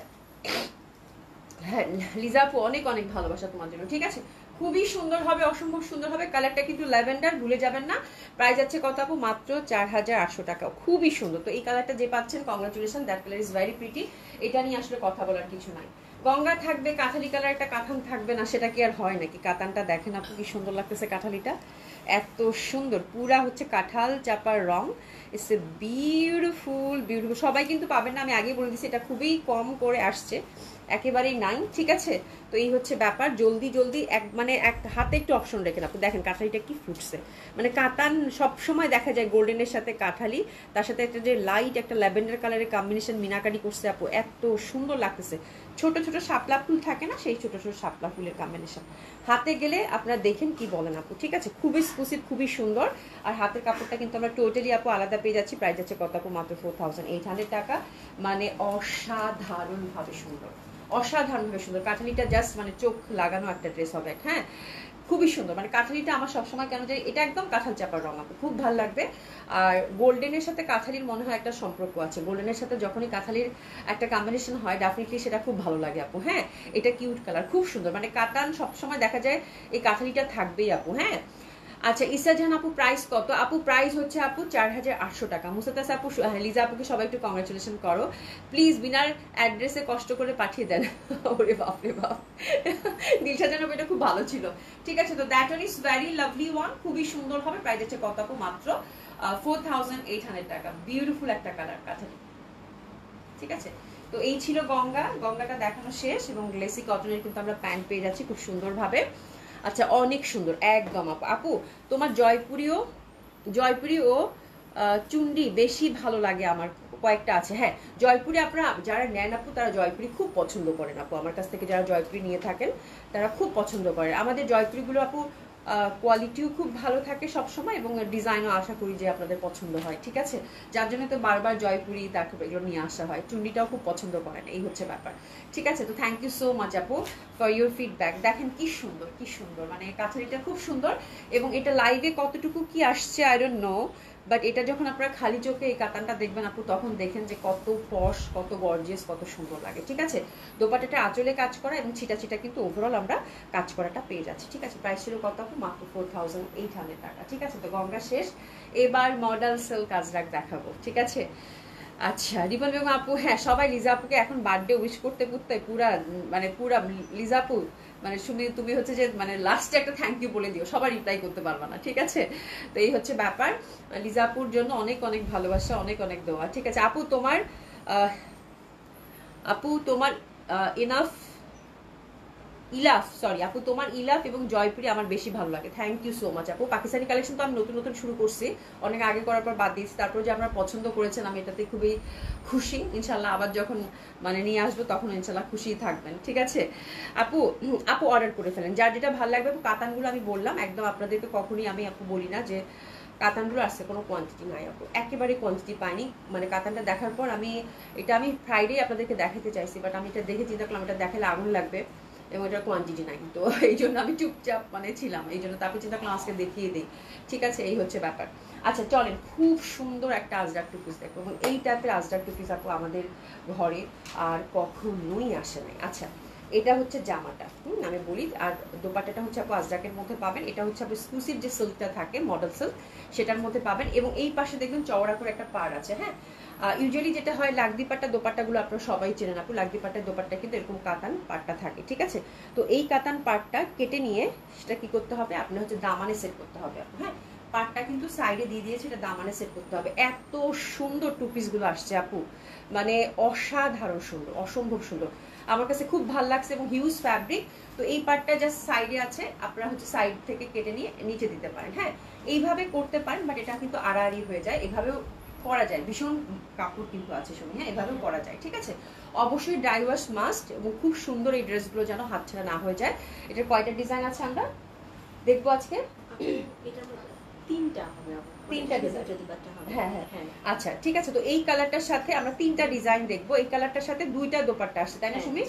হ্যাঁ লিজা আপু অনেক অনেক ভালোবাসা তোমার জন্য, ঠিক আছে। খুবই সুন্দর হবে, অসম্ভব সুন্দর হবে। কালারটা কিন্তু ল্যাভেন্ডার, ভুলে যাবেন না। প্রাইস আছে কত আপু? মাত্র 4800 টাকা। খুবই সুন্দর। তো এই কালারটা যে পাচ্ছেন, congratulation, that colour is very pretty. এটা নিয়ে আসলে কথা বলার কিছু নাই। গঙ্গা থাকবে, কাঁঠালি কালার একটা কাতান থাকবে না, সেটা কি আর হয় নাকি? কাতানটা দেখেন আপু কি সুন্দর লাগতেছে, কাঁঠালিটা এত সুন্দর, পুরা হচ্ছে কাঁঠাল চাপার রং। It's a beautiful beautiful. সবাই কিন্তু পাবেন না, আমি আগে বলে দিচ্ছি, এটা খুবই কম করে আসছে, একেবারেই নাই, ঠিক আছে। তো এই হচ্ছে ব্যাপার, জলদি জলদি মানে এক হাতে একটু অপশন রেখেন আপু। দেখেন কাঁঠালিটা কি ফুটছে, মানে কাতান সবসময় দেখা যায় গোল্ডেনের সাথে কাঁঠালি, তার সাথে একটা যে লাইট একটা ল্যাভেন্ডার কালারের কম্বিনেশন মিনাকারি করছে আপু, এত সুন্দর লাগতেছে। ছোট ছোট শাপলা ফুল থাকে না, সেই ছোট ছোট শাপলা ফুলের কম্বিনেশন। হাতে গেলে আপনারা দেখেন কি বলেন আপু, ঠিক আছে। খুবই এক্সক্লুসিভ, খুবই সুন্দর। আর হাতের কাপড়টা কিন্তু আমরা টোটালি আপু আলাদা পেয়ে যাচ্ছি। প্রাইস আছে কত আপু? মাত্র 4800 টাকা। মানে অসাধারণভাবে সুন্দর, অসাধারণভাবে সুন্দর। কাঠালিটা জাস্ট মানে চোখ লাগানো একটা ড্রেস হবে, হ্যাঁ খুবই সুন্দর। মানে কাঠালিটা আমার সবসময় কেন জানি এটা একদম কাঁঠাল চাপার রং আপু, খুব ভালো লাগবে। আর গোল্ডেনের সাথে কাঁঠালির মনে হয় একটা সম্পর্ক আছে, গোল্ডেনের সাথে যখনই কাঁঠালির একটা কম্বিনেশন হয় ডেফিনেটলি সেটা খুব ভালো লাগে আপু। হ্যাঁ এটা কিউট কালার, খুব সুন্দর। মানে কাতান সবসময় দেখা যায় এই কাঁঠালিটা থাকবেই আপু। হ্যাঁ আচ্ছা ইসা জাহান আপু প্রাইস কত আপু? প্রাইস হচ্ছে আপু 4800 টাকা। মুসাতাস আপু, লিজা আপুকে সবাই একটু কংগ্রাচুলেশন করো প্লিজ, বিনার অ্যাড্রেসে কষ্ট করে পাঠিয়ে দেন। ওরে বাপ রে বাপ, দিলশাদ জাহান আপু এটা খুব ভালো ছিল, ঠিক আছে। তো that one is very lovely one, খুবই সুন্দর হবে। প্রাইস হচ্ছে কত আপু? মাত্র 4800 টাকা। বিউটিফুল একটা কালার কাঠালি, ঠিক আছে। তো এই ছিল গঙ্গাটা দেখানো শেষ, এবং গ্লেসি কটনের কিন্তু আমরা প্যান্ট পেয়ে যাচ্ছি খুব সুন্দরভাবে। আচ্ছা অনেক সুন্দর একদম আপু। আপু তোমার জয়পুরি ও চুন্ডি বেশি ভালো লাগে আমার, কয়েকটা আছে। হ্যাঁ জয়পুরি আপনারা যারা নেন আপু তারা জয়পুরি খুব পছন্দ করেন আপু, আমার কাছ থেকে যারা জয়পুরি নিয়ে থাকেন তারা খুব পছন্দ করেন। আমাদের জয়পুরিগুলো আপু কোয়ালিটিও খুব ভালো থাকে সবসময়, এবং ডিজাইনও আশা করি যে আপনাদের পছন্দ হয়, ঠিক আছে। যার জন্য তো বারবার জয়পুরি তারপর এগুলো নিয়ে আসা হয়। চুন্ডিটাও খুব পছন্দ করেন, এই হচ্ছে ব্যাপার, ঠিক আছে। তো থ্যাংক ইউ সো মাচ আপু ফর ইউর ফিডব্যাক। দেখেন কি সুন্দর, কি সুন্দর, মানে কাঁথারিটা খুব সুন্দর। এবং এটা লাইভে কতটুকু কি আসছে আই ডোন্ট নো, বাট এটা যখন আপনারা খালি চোখে এই কাতানটা দেখবেন আপু, তখন দেখেন যে কত পশ, কত গর্জিয়াস, কত সুন্দর লাগে, ঠিক আছে। দোপাট্টাটা আঁচলে কাজ করা এবং ছিটা ছিটা কিন্তু ওভারঅল আমরা কাজ করাটা পেয়ে যাচ্ছি, ঠিক আছে। প্রাইস ছিল কত আপু? মাত্র 4800 টাকা, ঠিক আছে। তো গঙ্গা শেষ, এবার মডেল সিল্ক আজরাক দেখাবো, ঠিক আছে। আচ্ছা রিপন বেগম আপু, হ্যাঁ সবাই লিজা আপুকে এখন বার্থডে উইশ করতে করতে পুরা লিজা আপু মানে তুমি হচ্ছে যে মানে লাস্টে একটা থ্যাংক ইউ বলে দিও, সবাই রিপ্লাই করতে পারবা না, ঠিক আছে। তো এই হচ্ছে ব্যাপার। লিজা আপুর জন্য অনেক অনেক ভালোবাসা, অনেক অনেক দোয়া, ঠিক আছে। আপু তোমার ইনাফ আপু তোমার ইলাফ এবং জয়পুরি আমার বেশি ভালো লাগে। থ্যাংক ইউ সো মাচ আপু। পাকিস্তানি কালেকশন তো আমি নতুন নতুন শুরু করছি, অনেক আগে করার পর বাদ দিয়েছি, তারপর যে আপনারা পছন্দ করেছেন আমি এটাতে খুবই খুশি। ইনশাল্লাহ আবার যখন মানে নিয়ে আসবো তখন ইনশাল্লাহ খুশি থাকবেন, ঠিক আছে। আপু অর্ডার করে ফেলেন যার যেটা ভালো লাগবে। আপু কাতানগুলো আমি বললাম একদম আপনাদেরকে, কখনই আমি আপু বলি না যে কাতানগুলো আসছে কোনো কোয়ান্টিটি নাই আপু, একেবারে কোয়ান্টিটি পাইনি। মানে কাতানটা দেখার পর আমি ফ্রাইডে আপনাদেরকে দেখাতে চাইছি, বাট আমি এটা দেখে চিন্তা করলাম এটা দেখালে আগুন লাগবে এবং এটার কোয়ান্টিটি নাই, তো এই জন্য আমি চুপচাপ মানে ছিলাম। এই জন্য তারপর চিন্তা করলাম আজকে দেখিয়ে দিই, ঠিক আছে। এই হচ্ছে ব্যাপার। আচ্ছা চলেন, খুব সুন্দর একটা আজরাক টু পিস দেখো, এবং এই টাইপের আজরাক টু পিস আপু আমাদের ঘরে আর কখনোই আসে নাই। আচ্ছা এটা হচ্ছে জামাটা, আমি বলি। আর দোপাট্টাটা হচ্ছে আপু আজরাকের মধ্যে পাবেন। এটা হচ্ছে আপু এক্সক্লুসিভ যে সিল্কটা থাকে মডেল সিল্ক, সেটার মধ্যে পাবেন। এবং এই পাশে দেখবেন চওড়া করে একটা পাড় আছে। হ্যাঁ ইউজুয়ালি যেটা হয় লাগদি পাট্টা দোপাট্টাগুলো আপনারা সবাই চেনেন আপু, লাগদি পাট্টার দোপাট্টা কিন্তু এরকম কাতান পাটটা থাকে, ঠিক আছে। তো এই কাতান পাটটা কেটে নিয়ে সেটা কি করতে হবে, আপনি হচ্ছে দামানে সেট করতে হবে আপু। হ্যাঁ পাটটা কিন্তু সাইডে দিয়ে দিয়েছে, এটা দামানে সেট করতে হবে। এত সুন্দর টু পিসগুলো আসছে আপু, মানে অসাধারণ সুন্দর, অসম্ভব সুন্দর, আমার কাছে খুব ভালো লাগছে। এবং হিউজ ফ্যাব্রিক। তো এই পার্টটা জাস্ট সাইডে আছে, আপনারা হচ্ছে সাইড থেকে কেটে নিয়ে নিচে দিতে পারেন। হ্যাঁ এইভাবে করতে পারেন, বাট এটা কিন্তু আড়াআড়ি হয়ে যায়, এভাবেও পরা যায়, ভীষণ কাপড় কিন্তু আছে সময়, হ্যাঁ এভাবেও পরা যায়, ঠিক আছে। অবশ্যই ড্রাই ওয়াশ মাস্ট, এবং খুব সুন্দর এই ড্রেসগুলো যেন হাতছাড়া না হয়ে যায়। এটার কয়টা ডিজাইন আছে আমরা দেখবো আজকে? তিনটা হবে, তিনটা ডিজাইন। হ্যাঁ হ্যাঁ হ্যাঁ আচ্ছা ঠিক আছে। তো এই কালারটার সাথে আমরা তিনটা ডিজাইন দেখবো, এই কালারটার সাথে দুইটা দোপাট্টা আসছে তাই না সুমি?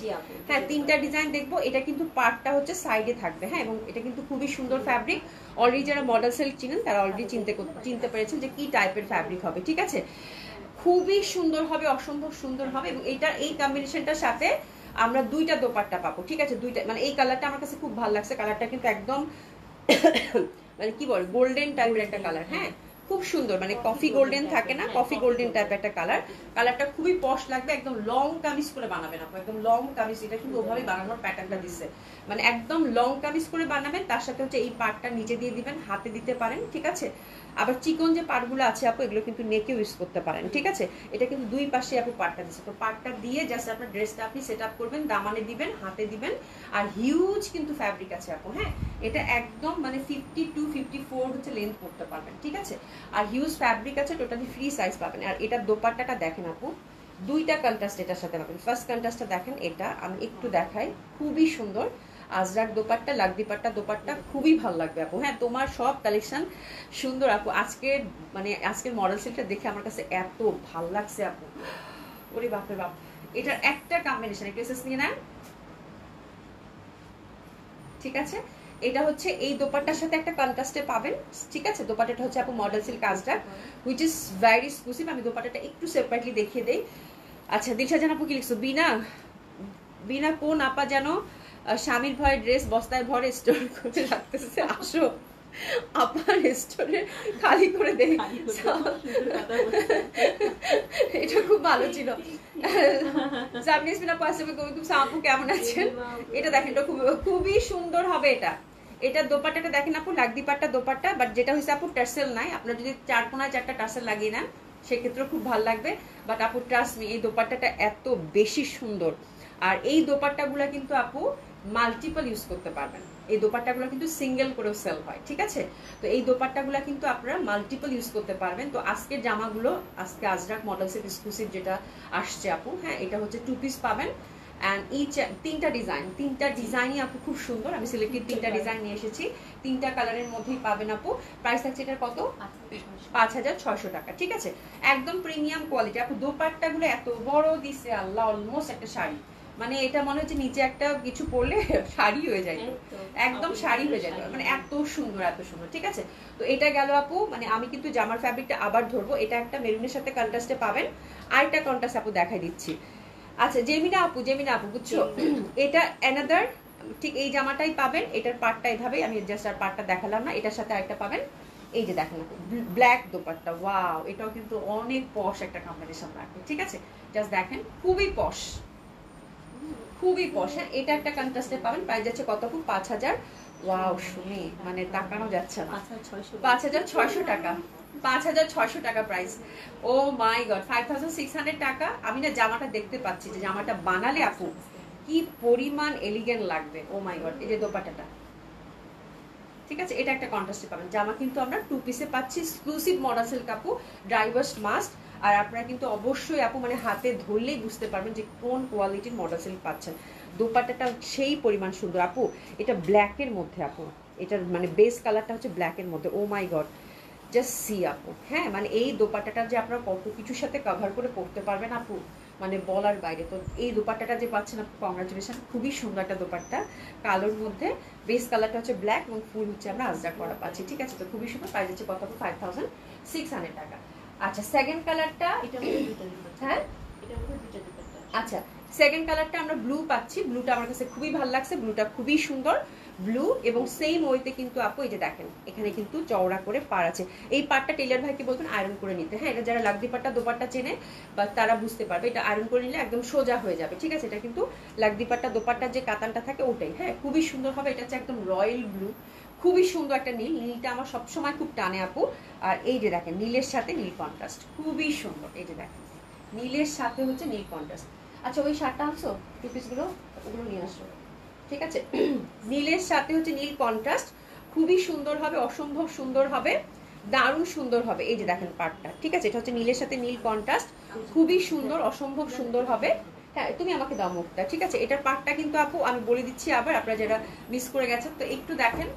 হ্যাঁ তিনটা ডিজাইন দেখবো। এটা কিন্তু পার্টটা হচ্ছে সাইডে থাকবে, হ্যাঁ, এবং এটা কিন্তু খুবই সুন্দর ফ্যাব্রিক। অলরেডি যারা মডেল সিল্ক চিনেন তারা অলরেডি চিনতে পেরেছেন যে কি টাইপের ফ্যাব্রিক হবে, ঠিক আছে। খুবই সুন্দর হবে, অসম্ভব সুন্দর হবে। এবং এই কম্বিনেশনটার সাথে আমরা দুইটা দোপাট্টা পাবো, ঠিক আছে, দুইটা। মানে এই কালারটা আমার কাছে খুব ভালো লাগছে, কালারটা কিন্তু একদম মানে কি বল গোল্ডেন টাইপের একটা কালার, হ্যাঁ খুব সুন্দর, মানে কফি গোল্ডেন থাকে না, কফি গোল্ডেন টাইপের একটা কালার। কালারটা খুবই পশ লাগবে, একদম লং কামিজ করে বানাবেন আপনি, একদম লং কামিজ। এটা কিন্তু ওভাবে বানানোর প্যাটার্নটা দিচ্ছে, মানে একদম লং কামিজ করে বানাবেন। তার সাথে হচ্ছে এই পার্টটা নিচে দিয়ে দিবেন, হাতে দিতে পারেন, ঠিক আছে। আবার চিকন যে পার্টগুলো আছে আপু এগুলো কিন্তু নেকেও ইউজ করতে পারেন, ঠিক আছে। এটা কিন্তু দুই পাশে আপু পার্টটা দিচ্ছে, তো পার্টটা দিয়ে জাস্ট আপনার ড্রেসটা আপনি সেট আপ করবেন, দামানে দিবেন, হাতে দিবেন। আর হিউজ কিন্তু ফ্যাব্রিক আছে আপু, হ্যাঁ এটা একদম মানে 52-54 হচ্ছে লেন্থ করতে পারবেন, ঠিক আছে। আর হিউজ ফ্যাব্রিক আছে, টোটালি ফ্রি সাইজ পাবেন। আর এটা দোপাট্টাটা দেখেন আপু, দুইটা কন্ট্রাস্ট এটার সাথে পাবেন। ফার্স্ট কন্ট্রাস্টটা দেখেন, এটা আমি একটু দেখাই, খুবই সুন্দর আজরাক দোপাট্টা, লাগদিপাট্টা দোপাট্টা, খুবই ভালো লাগবে আপু। হ্যাঁ তোমার সব কালেকশন সুন্দর আপু। আজকের মডেল সেটটা দেখে আমার কাছে এত ভালো লাগছে আপু, ওরে বাপরে বাপ। এটার একটা কম্বিনেশন একটু এসেস নিয়ে নেন, ঠিক আছে। এটা হচ্ছে এই দোপাট্টার সাথে একটা কন্ট্রাস্টে পাবেন, ঠিক আছে। দোপাট্টাটা হচ্ছে আপু model silk Ajrak, which is very exclusive. আমি দোপাট্টাটা একটু সেপারেটলি দেখিয়ে দেই। আচ্ছা দিলশা জান আপু কি লিখছো? বিনা কোন আপা যেন স্বামীর ভয়ে ড্রেস বস্তায় ভরে স্টোর করে রাখতেছে, আসো আপার স্টোরে খালি করে দেই। এটা খুব ভালো ছিল। আপু কেমন আছেন? এটা দেখেন, এটা খুবই সুন্দর হবে। এটা দোপাট্টাটা দেখেন আপু, লাগদিপাট্টা দোপাট্টা, বাট যেটা হচ্ছে আপু টার্সেল নাই। আপনার যদি 4 কোনায় 4টা টার্সেল লাগিয়ে নেন সেক্ষেত্রেও খুব ভালো লাগবে। বাট আপু ট্রাস্ট মি, এই দোপাট্টাটা এত বেশি সুন্দর। আর এই দোপাট্টাগুলো কিন্তু আপু মাল্টিপল ইউজ করতে পারবেন। এই দোপাট্টাগুলো কিন্তু সিঙ্গেল করেও সেল হয়, ঠিক আছে। তো এই দোপাট্টাগুলো কিন্তু আপনারা মাল্টিপল ইউজ করতে পারবেন। তো আজকের জামাগুলো, আজকে আজরাক মডেলসের এক্সক্লুসিভ যেটা আসছে আপু, হ্যাঁ এটা হচ্ছে 2 পিস পাবেন। অ্যান্ড তিনটা ডিজাইনই আপু খুব সুন্দর। আমি সিলেক্টেড 3টা ডিজাইন নিয়ে এসেছি, 3টা কালারের মধ্যেই পাবেন আপু। প্রাইস থাকছে এটার কত? 5600 টাকা, ঠিক আছে। একদম প্রিমিয়াম কোয়ালিটি আপু। দোপাট্টাগুলো এত বড় দিছে আল্লাহ, অলমোস্ট একটা শাড়ি। মানে এটা মনে হচ্ছে নিচে একটা কিছু পরলে শাড়ি হয়ে যায়, একদম শাড়ি হয়ে যায়, মানে এত সুন্দর এত সুন্দর, ঠিক আছে। তো এটা গেল আপু। মানে আমি কিন্তু জামার ফ্যাব্রিকটা আবার ধরবো। এটা একটা মেরুনের সাথে কন্ট্রাস্টে পাবেন, আরেকটা কন্ট্রাস্ট আপু দেখাই দিচ্ছি। আচ্ছা জেমিনা আপু বুঝছো, এটা অ্যানাদার, ঠিক এই জামাটাই পাবেন। এটার পার্টটা এভাবেই, আমি জাস্ট আর পার্টটা দেখালাম না। এটার সাথে আরেকটা পাবেন, এই যে দেখেন ব্ল্যাক দোপাট্টা, ওয়াও এটাও কিন্তু অনেক পশ একটা কম্বিনেশন রাখবে, ঠিক আছে। জাস্ট দেখেন খুবই পশ, খুবই পশ। হ্যাঁ এটা একটা কন্ট্রাস্টে পাবেন। প্রাইস যাচ্ছে কত আপু? 5000। ওয়াও শুনি মানে তাকানো যাচ্ছে না, 5600 টাকা, 5600 টাকা প্রাইস। ও মাই গড, 5600 টাকা। আমি না জামাটা দেখতে পাচ্ছি যে জামাটা বানালে আপু কি পরিমাণ এলিগেন্ট লাগবে। ও মাই গড, এই যে দোপাট্টাটা, ঠিক আছে। এটা একটা কন্ট্রাস্টে পাবেন। জামা কিন্তু আমরা 2 পিসে পাচ্ছি, এক্সক্লুসিভ মডেল সিল্ক আপু, ড্রাইভার্স মাস্ট। আর আপনারা কিন্তু অবশ্যই আপু মানে হাতে ধরলেই বুঝতে পারবেন যে কোন কোয়ালিটির মডেল সিল্ক পাচ্ছেন। দোপাট্টাটা সেই পরিমাণ সুন্দর আপু। এটা ব্ল্যাকের মধ্যে আপু, এটার মানে বেস কালারটা হচ্ছে ব্ল্যাকের মধ্যে। ও মাই গড, জাস্ট সি আপু। হ্যাঁ মানে এই দোপাট্টাটা যে আপনারা কত কিছুর সাথে কভার করে পড়তে পারবেন আপু, মানে বলার বাইরে। তো এই দোপাট্টাটা যে পাচ্ছেন আপু, কংগ্রাচুলেশন, খুবই সুন্দর একটা দোপাট্টা। কালোর মধ্যে বেস কালারটা হচ্ছে ব্ল্যাক এবং ফুল হচ্ছে আমরা আজরাক করা পাচ্ছি, ঠিক আছে। তো খুবই সুন্দর। প্রাইস হচ্ছে কত? 5600 টাকা। আচ্ছা সেকেন্ড কালারটা, হ্যাঁ আচ্ছা সেকেন্ড কালারটা আমরা ব্লু পাচ্ছি। ব্লুটা আমার কাছে খুবই ভালো লাগছে, ব্লুটা খুবই সুন্দর ব্লু। এবং সেম ওয়েতে কিন্তু আপু এই যে দেখেন এখানে কিন্তু চওড়া করে পার আছে। এই পাটটা টেইলার ভাইকে বলবেন আয়রন করে নিতে, হ্যাঁ এটা যারা লাগদিপাট্টা দোপাট্টা চেনে বা তারা বুঝতে পারবে, এটা আয়রন করে নিলে একদম সোজা হয়ে যাবে, ঠিক আছে। এটা কিন্তু লাগদিপাট্টা দোপাট্টার যে কাতানটা থাকে ওটাই, হ্যাঁ খুবই সুন্দর হবে। এটা হচ্ছে একদম রয়্যাল ব্লু, খুবই সুন্দর একটা নীল। নীলটা আমার সবসময় খুব টানে আপু। আর এই যে দেখেন নীলের সাথে নীল কন্ট্রাস্ট, খুবই সুন্দর। এই যে দেখেন নীলের সাথে হচ্ছে নীল কন্ট্রাস্ট। আচ্ছা ওই শার্টটা আনছো, 2 পিসগুলো ওগুলো নিয়ে আসো, ঠিক আছে। নীলের সাথে হচ্ছে নীল কন্ট্রাস্ট, খুবই সুন্দর হবে, অসম্ভব সুন্দর হবে। দারুণ সুন্দর হবে। এই যে দেখেন পাটটা, ঠিক আছে, এটা হচ্ছে নীলের সাথে নীল কন্ট্রাস্ট, খুবই সুন্দর, অসম্ভব সুন্দর হবে। হ্যাঁ তুমি আমাকে দাও মুখটা, ঠিক আছে। এটার পাটটা কিন্তু আপু আমি বলে দিচ্ছি আবার, আপনারা যারা মিস করে গেছেন তো একটু দেখেন।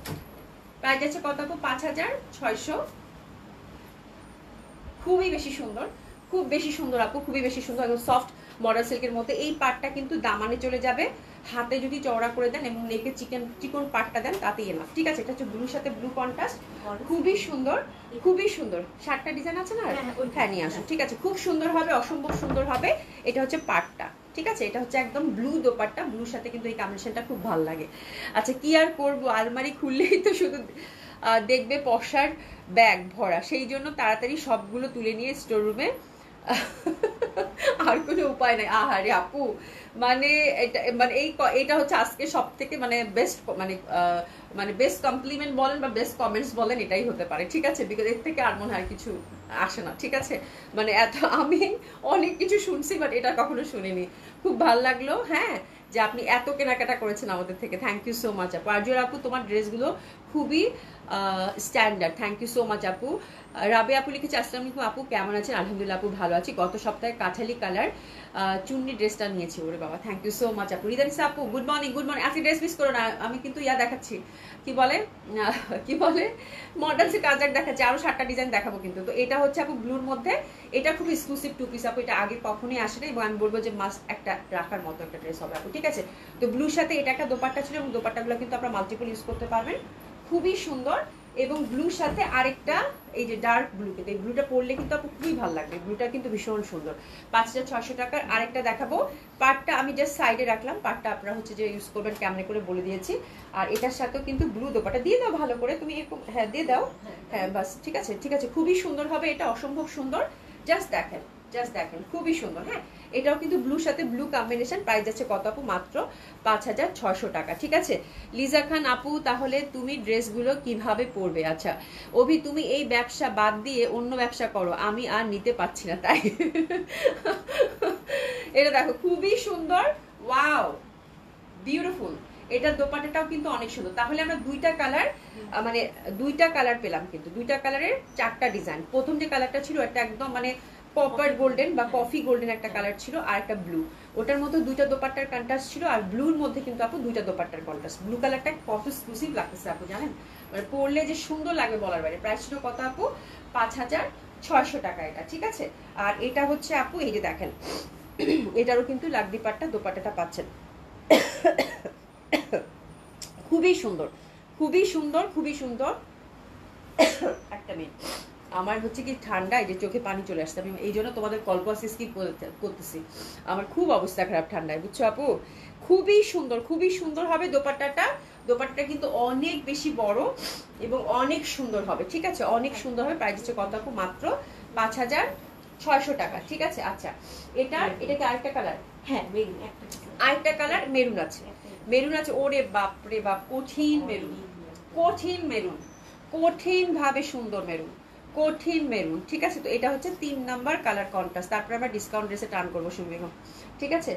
প্রাইস আছে কত আপু? 5600। খুবই বেশি সুন্দর, খুব বেশি সুন্দর আপু, খুবই বেশি সুন্দর, একদম সফট মডেল সিল্কের মধ্যে। এই পাটটা কিন্তু দামানে চলে যাবে, হাতে যদি চওড়া করে দেন এবং নেকে চিকন পাটটা দেন তাতেই এনাফ, ঠিক আছে। এটা হচ্ছে ব্লুর সাথে ব্লু কন্ট্রাস্ট, খুবই সুন্দর, খুবই সুন্দর। 7টা ডিজাইন আছে না? হ্যাঁ নিয়ে আসুন, ঠিক আছে, খুব সুন্দর হবে, অসম্ভব সুন্দর হবে। এটা হচ্ছে পাটটা, ঠিক আছে। এটা হচ্ছে একদম ব্লু দোপাট্টা, ব্লুর সাথে কিন্তু এই কম্বিনেশনটা খুব ভালো লাগে। আচ্ছা কি আর করবো, আলমারি খুললেই তো শুধু দেখবে পশার ব্যাগ ভরা, সেই জন্য তাড়াতাড়ি সবগুলো তুলে নিয়ে স্টোর রুমে, আর কোনো উপায় নাই। আহারে আপু, মানে এটা হচ্ছে আজকে সব থেকে মানে বেস্ট, মানে বেস্ট কমপ্লিমেন্ট বলেন বা বেস্ট কমেন্টস বলেন, এটাই হতে পারে, ঠিক আছে। বিকজ এর থেকে আর মনে হয় কিছু আসে না, ঠিক আছে। মানে এত আমি অনেক কিছু শুনছি বাট এটা কখনো শুনিনি। খুব ভালো লাগলো, হ্যাঁ, যে আপনি এত কেনাকাটা করেছেন আমাদের থেকে, থ্যাংক ইউ সো মাচ আপু। আর আপু তোমার ড্রেসগুলো খুবই standard, thank you so much আপু। রাবে আপু লিখেছে আসসালামু আলাইকুম আপু, কেমন আছেন? আলহামদুলিল্লাহ আপু ভালো আছি। গত সপ্তাহে কাঠালি কালার চুন্নি ড্রেসটা নিয়েছি, ওরে বাবা, থ্যাংক ইউ সো মাচ আপু। রিদানিসা আপু গুড মর্নিং, গুড মর্নিং। আজকে ড্রেস মিস করো না, আমি কিন্তু দেখাচ্ছি, কি বলে মডেল সে কাজাক দেখাচ্ছি, আরো 7টা ডিজাইন দেখাবো কিন্তু। তো এটা হচ্ছে আপু ব্লুর মধ্যে, এটা খুব এক্সক্লুসিভ 2 পিস আপু, এটা আগে কখনোই আসে না এবং আমি বলবো যে মাস্ট একটা রাখার মতো একটা ড্রেস হবে আপু, ঠিক আছে। তো ব্লুর সাথে এটা একটা দোপাট্টা ছিল এবং দোপাট্টাগুলো কিন্তু আপনারা মাল্টিপল ইউজ করতে পারবেন, খুবই সুন্দর। এবং ব্লুর সাথে আরেকটা এই যে ডার্ক ব্লু, কিন্তু এই ব্লুটা পরলে কিন্তু আপু খুবই ভালো লাগবে, ব্লুটা কিন্তু ভীষণ সুন্দর। 5600 টাকার আরেকটা দেখাবো। পাটটা আমি জাস্ট সাইডে রাখলাম, পাটটা আপনারা হচ্ছে যে ইউজ করবেন কেমনে করে বলে দিয়েছি। আর এটার সাথেও কিন্তু ব্লু দোপাট্টা দিয়ে দাও ভালো করে তুমি, এরকম, হ্যাঁ দিয়ে দাও, হ্যাঁ বাস, ঠিক আছে, ঠিক আছে, খুবই সুন্দর হবে এটা, অসম্ভব সুন্দর। জাস্ট দেখেন, জাস্ট দেখেন, খুবই সুন্দর। হ্যাঁ এটাও কিন্তু ব্লুর সাথে ব্লু কম্বিনেশন, প্রাইস যাচ্ছে কত আপু? মাত্র 5600 টাকা, ঠিক আছে। লিজা খান আপু তাহলে তুমি ড্রেসগুলো কিভাবে পরবে? আচ্ছা অভি, তুমি এই ব্যবসা বাদ দিয়ে অন্য ব্যবসা করো, আমি আর নিতে পারছি না তাই। এটা দেখো খুবই সুন্দর, ওয়াও বিউটিফুল। এটার দোপাট্টাটাও কিন্তু অনেক সুন্দর। তাহলে আমরা দুইটা কালার, মানে দুইটা কালার পেলাম, কিন্তু দুইটা কালারের 4টা ডিজাইন। প্রথম যে কালারটা ছিল এটা একদম মানে কপার গোল্ডেন বা কফি গোল্ডেন একটা কালার ছিল, আর একটা ব্লু, ওটার মধ্যে দুইটা দোপাট্টার কন্ট্রাস্ট ছিল, আর ব্লুর মধ্যে কিন্তু আপু দুইটা দোপাট্টার কন্ট্রাস্ট। ব্লু কালারটা কত এক্সক্লুসিভ লাগতেছে আপু জানেন, মানে পরলে যে সুন্দর লাগবে বলার বাইরে। প্রাইস ছিল কত আপু? 5600 টাকা এটা, ঠিক আছে। আর এটা হচ্ছে আপু এই যে দেখেন, এটারও কিন্তু লাগদি পাট্টা দোপাট্টাটা পাচ্ছেন, খুবই সুন্দর, খুবই সুন্দর, খুবই সুন্দর। একটা মিনিট, আমার হচ্ছে কি ঠান্ডা, এই যে চোখে পানি চলে আসছে, আমি এই জন্য তোমাদের কল্প স্কিপ করতেছি, আমার খুব অবস্থা খারাপ ঠান্ডায়, বুঝছো আপু। খুবই সুন্দর, খুবই সুন্দর হবে দোপাট্টাটা। দোপাট্টাটা কিন্তু অনেক বেশি বড় এবং অনেক সুন্দর হবে, ঠিক আছে, অনেক সুন্দর হবে। প্রাইস হচ্ছে কত আপু? মাত্র 5600 টাকা, ঠিক আছে। আচ্ছা এটা কি আরেকটা কালার? হ্যাঁ মেরুন, আরেকটা কালার মেরুন আছে, মেরুন আছে, ওরে বাপ রে বাপ, কঠিন মেরুন, কঠিন মেরুন, কঠিন ভাবে সুন্দর মেরুন, কঠিন মেরুন, ঠিক আছে। তো এটা হচ্ছে 3 নাম্বার কালার কন্ট্রাস্ট। তারপরে আমরা ডিসকাউন্ট ড্রেসে টার্ন করবো সুমি বেগম, ঠিক আছে।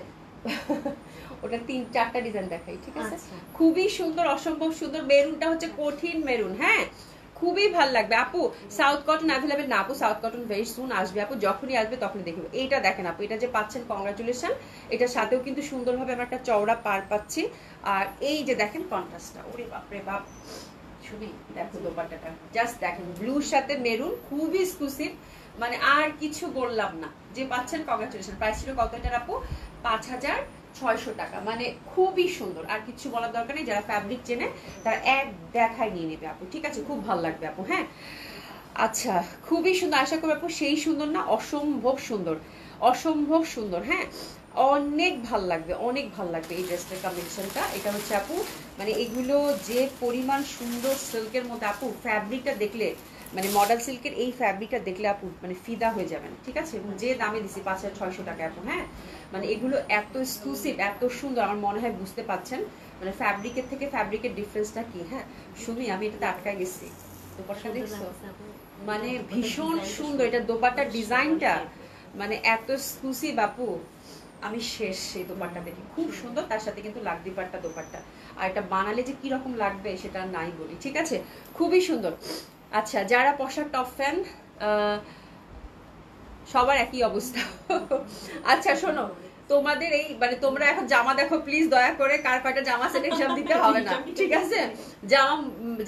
ওটা 3-4টা ডিজাইন দেখাই, ঠিক আছে। খুবই সুন্দর, অসম্ভব সুন্দর। মেরুনটা হচ্ছে কঠিন মেরুন, হ্যাঁ খুবই ভালো লাগবে আপু। সাউথ কটন অ্যাভেলেবেল না আপু, সাউথ কটন ভেরি সুন আসবে আপু, যখনই আসবে তখনই দেখবো। এইটা দেখেন আপু, এটা যে পাচ্ছেন কংগ্রাচুলেশন, এটার সাথেও কিন্তু সুন্দরভাবে আমরা একটা চওড়া পার পাচ্ছি। আর এই যে দেখেন কন্ট্রাস্টটা, ওরে বাপরে বাপ, ছবি দেখো দোপাট্টাটা, জাস্ট দেখেন ব্লুর সাথে মেরুন, খুবই এক্সক্লুসিভ, মানে আর কিছু বললাম না, যে পাচ্ছেন কংগ্রাচুলেশন। প্রাইস ছিল কত এটার আপু? 5600 টাকা, মানে খুবই সুন্দর, আর কিছু বলার দরকার নেই। যারা ফ্যাব্রিক চেনে তারা এক দেখায় নিয়ে নেবে আপু, ঠিক আছে, খুব ভালো লাগবে আপু। হ্যাঁ আচ্ছা খুবই সুন্দর, আশা করি আপু সেই সুন্দর না, অসম্ভব সুন্দর, অসম্ভব সুন্দর। হ্যাঁ অনেক ভাল লাগবে, অনেক ভাল লাগবে এই ড্রেসটার কম্বিনেশনটা। এটা হচ্ছে আপু মানে এগুলো যে পরিমাণ সুন্দর সিল্কের মধ্যে আপু, ফ্যাব্রিকটা দেখলে মানে মডেল সিল্কের এই ফ্যাব্রিকটা দেখলে আপু মানে ফিদা হয়ে যাবেন, ঠিক আছে। এবং যে দামে দিছি 5600 টাকা আপু, হ্যাঁ মানে এগুলো এত এক্সক্লুসিভ, এত সুন্দর, আমার মনে হয় বুঝতে পাচ্ছেন মানে ফ্যাব্রিকের থেকে ফ্যাব্রিকের ডিফারেন্সটা কি। হ্যাঁ সুমি, আমি এটাতে আটকায় গেছি, দোপাট্টা দেখছো, মানে ভীষণ সুন্দর। এটা দোপাট্টার ডিজাইনটা মানে এত এক্সক্লুসিভ আপু, আমি শেষ সেই দোপাট্টা দেখি, খুব সুন্দর। তার সাথে কিন্তু লাগদি পাট্টা দোপাট্টা, আর এটা বানালে যে কি রকম লাগবে সেটা নাই বলি, ঠিক আছে, খুবই সুন্দর। আচ্ছা, যারা পশার টপ ফ্যান সবার একই অবস্থা। আচ্ছা শোনো, তোমাদের এই মানে তোমরা এখন জামা দেখো প্লিজ, দয়া করে কার কয়টা জামা সেটা হিসাব দিতে হবে না, ঠিক আছে? জামা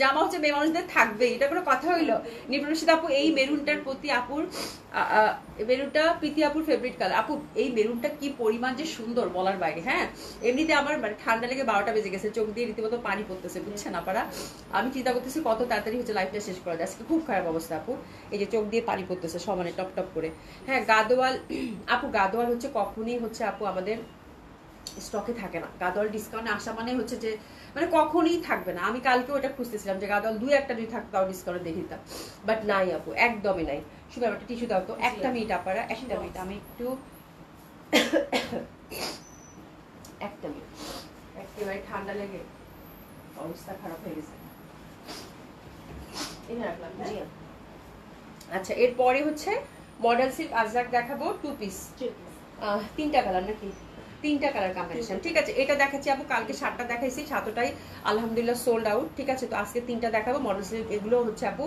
জামা হচ্ছে মেয়ে মানুষদের থাকবেই, এটা কোনো কথা হইলো? নির্মলসিত আপু, এই মেরুনটার প্রতি আপুর মেরুনটা প্রীতি আপুর ফেভারিট কালার। আপু এই মেরুনটা কি পরিমাণ যে সুন্দর বলার বাইরে। হ্যাঁ, এমনিতে আমার মানে ঠান্ডা লেগে 12টা বেজে গেছে, চোখ দিয়ে রীতিমতো পানি পড়তেছে, বুঝছেন আপনারা? আমি চিন্তা করতেছি কত তাড়াতাড়ি হচ্ছে লাইফটা শেষ করা যায়। আজকে খুব খারাপ অবস্থা আপু, এই যে চোখ দিয়ে পানি পড়তেছে সমানে টপ টপ করে। হ্যাঁ, গাদোয়াল আপু, গাদোয়াল হচ্ছে কখনই হচ্ছে আপু আমাদের স্টকে থাকে না। গাদোয়াল ডিসকাউন্টে আসা মানে হচ্ছে যে মানে কখনই থাকবে না। আমি কালকে ওটা খুঁজতেছিলাম যে গাদোয়াল দুই একটা যদি থাকতো তাও ডিসকাউন্টে দেখে দিতাম, বাট নাই আপু, একদমই নাই। শুধু একটা টিস্যু দাও তো, একটা মিনিট আপনারা, একটা মিনিট, আমি একটু একটা মিনিট, একেবারে ঠান্ডা লেগে অবস্থা খারাপ হয়ে গেছে। আচ্ছা, এরপরে হচ্ছে মডেল সিল্ক আজরাক দেখাবো, 2 পিস, 3টা কালার নাকি 3টা কালার কম্বিনেশন, ঠিক আছে? এটা দেখাচ্ছি আপু, কালকে 7টা দেখাইছি, 7টাই আলহামদুলিল্লাহ সোল্ড আউট, ঠিক আছে? তো আজকে 3টা দেখাবো মডেল সিল্ক। এগুলো হচ্ছে আপু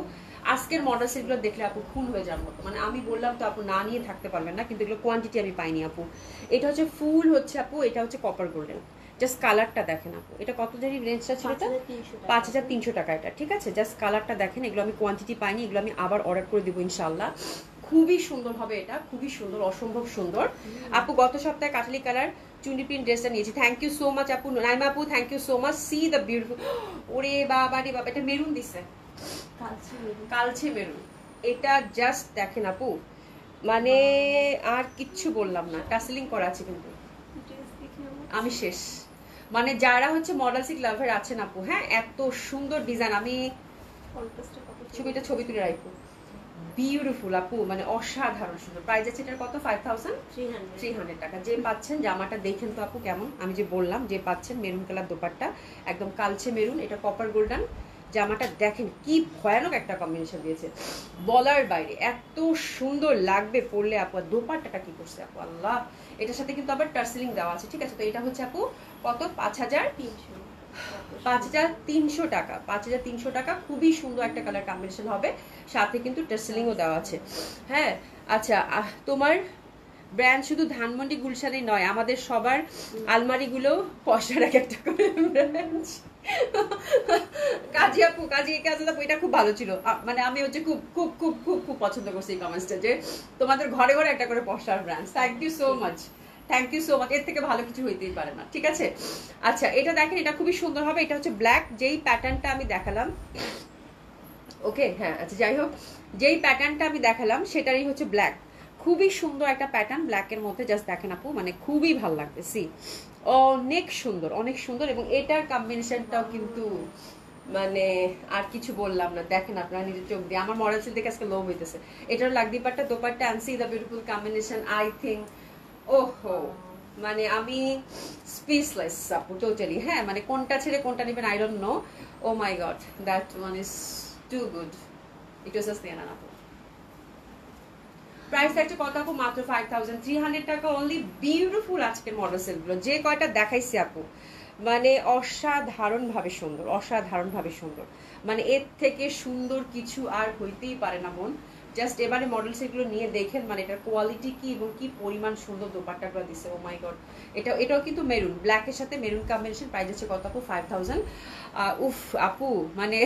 আজকের মডেল সিল্কগুলো দেখলে আপু খুন হয়ে যাওয়ার মতো, মানে আমি বললাম তো আপু না নিয়ে থাকতে পারবেন না, কিন্তু এগুলো কোয়ান্টিটি আমি পাইনি আপু। এটা হচ্ছে ফুল হচ্ছে আপু, এটা হচ্ছে কপার গোল্ডেন, জাস্ট কালারটা দেখেন আপু। এটা কত জানি রেঞ্জটা ছিল, এটা 5300 টাকা এটা, ঠিক আছে? জাস্ট কালারটা দেখেন, এগুলো আমি কোয়ান্টিটি পাইনি, এগুলো আমি আবার অর্ডার করে দিব ইনশাআল্লাহ। খুবই সুন্দর হবে এটা, খুবই সুন্দর, অসম্ভব সুন্দর আপু। গত সপ্তাহে কাঠালি কালার চুনি প্রিন্ট ড্রেসটা নিয়েছি, থ্যাংক ইউ সো মাচ আপু। নাইমা আপু, thank you so much. See the beautiful, ওরে বাবা রে বাবা, এটা মেরুন দিছে, কালচে মেরুন। এটা জাস্ট দেখেন আপু, মানে আর কিচ্ছু বললাম না, টাসেলিং করা আছে কিন্তু আমি শেষ। মানে যারা হচ্ছে মডেল সিল্ক লাভার আছেন আপু, হ্যাঁ, এত সুন্দর ডিজাইন, আমি ছবি তুলে রাখবো। বিউটিফুল আপু, মানে অসাধারণ সুন্দর। প্রাইস আছে এটার কত? 5300 টাকা। যে পাচ্ছেন জামাটা দেখেন তো আপু কেমন, আমি যে বললাম যে পাচ্ছেন মেরুন কালার দোপাট্টা, একদম কালচে মেরুন, এটা কপার গোল্ডেন। জামাটা দেখেন কি ভয়ানক একটা কম্বিনেশন দিয়েছে, বলার বাইরে, এত সুন্দর লাগবে পরলে আপু। দোপাট্টাটা কি করছে আপু, আল্লাহ! এটার সাথে কিন্তু আবার টার্সেলিং দেওয়া আছে, ঠিক আছে? তো এটা হচ্ছে আপু কত? 5300 টাকা, 5300 টাকা। খুবই সুন্দর একটা কালার কম্বিনেশন হবে, সাথে কিন্তু টার্সেলিংও দেওয়া আছে। হ্যাঁ, আচ্ছা, তোমার ব্র্যান্ড শুধু ধানমন্ডি গুলশানে নয়, আমাদের সবার আলমারিগুলো পয়সার এক একটা করে ব্র্যান্ড। কাজী আপু, কাজী আপু, এটা খুব ভালো ছিল, মানে আমি হচ্ছে খুব খুব খুব খুব খুব পছন্দ করছি এই কমেন্টসটা, যে তোমাদের ঘরে ঘরে একটা করে পয়সার brand. Thank you so much, thank you so much. এর থেকে ভালো কিছু হইতেই পারে না, ঠিক আছে? আচ্ছা, এটা দেখেন, এটা খুবই সুন্দর হবে। এটা হচ্ছে ব্ল্যাক, যেই প্যাটার্নটা আমি দেখালাম, ওকে, হ্যাঁ, আচ্ছা, যাই হোক, যেই প্যাটার্নটা আমি দেখালাম সেটারই হচ্ছে ব্ল্যাক। খুবই সুন্দর একটা প্যাটার্ন ব্ল্যাকের মধ্যে, জাস্ট দেখেন আপু, মানে খুবই ভালো লাগবে। সি, অনেক সুন্দর, অনেক সুন্দর। এবং এটার কম্বিনেশনটাও কিন্তু মানে আর কিছু বললাম না, দেখেন আপনারা নিজের চোখ দিয়ে। আমার মডেল সিল্ক দেখে আজকে লো হইতেছে। এটার লাগদি পাট্টা dupatta, and see the beautiful combination, I think, ওহো, মানে আমি স্পিচলেস আপু, টোটালি। হ্যাঁ, মানে কোনটা ছেড়ে কোনটা নেবেন I don't know. Oh my god, that one is too good. It was just then আপু। প্রাইস থাকছে কত আপু? মাত্র 5300 টাকা অনলি। বিউটিফুল আজকের মডেল সেলগুলো, যে কয়টা দেখাইছি আপু, মানে অসাধারণ ভাবে সুন্দর, অসাধারণ ভাবে সুন্দর। মানে এর থেকে সুন্দর কিছু আর হইতেই পারে না মন। জাস্ট এবারে মডেল সেগুলো নিয়ে দেখেন, মানে এটার কোয়ালিটি কি এবং কি পরিমাণ সুন্দর দোপাট্টাগুলো দিছে। ও মাই গড, এটাও কিন্তু মেরুন, ব্ল্যাকের সাথে মেরুন কম্বিনেশন। প্রাইস হচ্ছে কত আপু? 5000। উফ আপু, মানে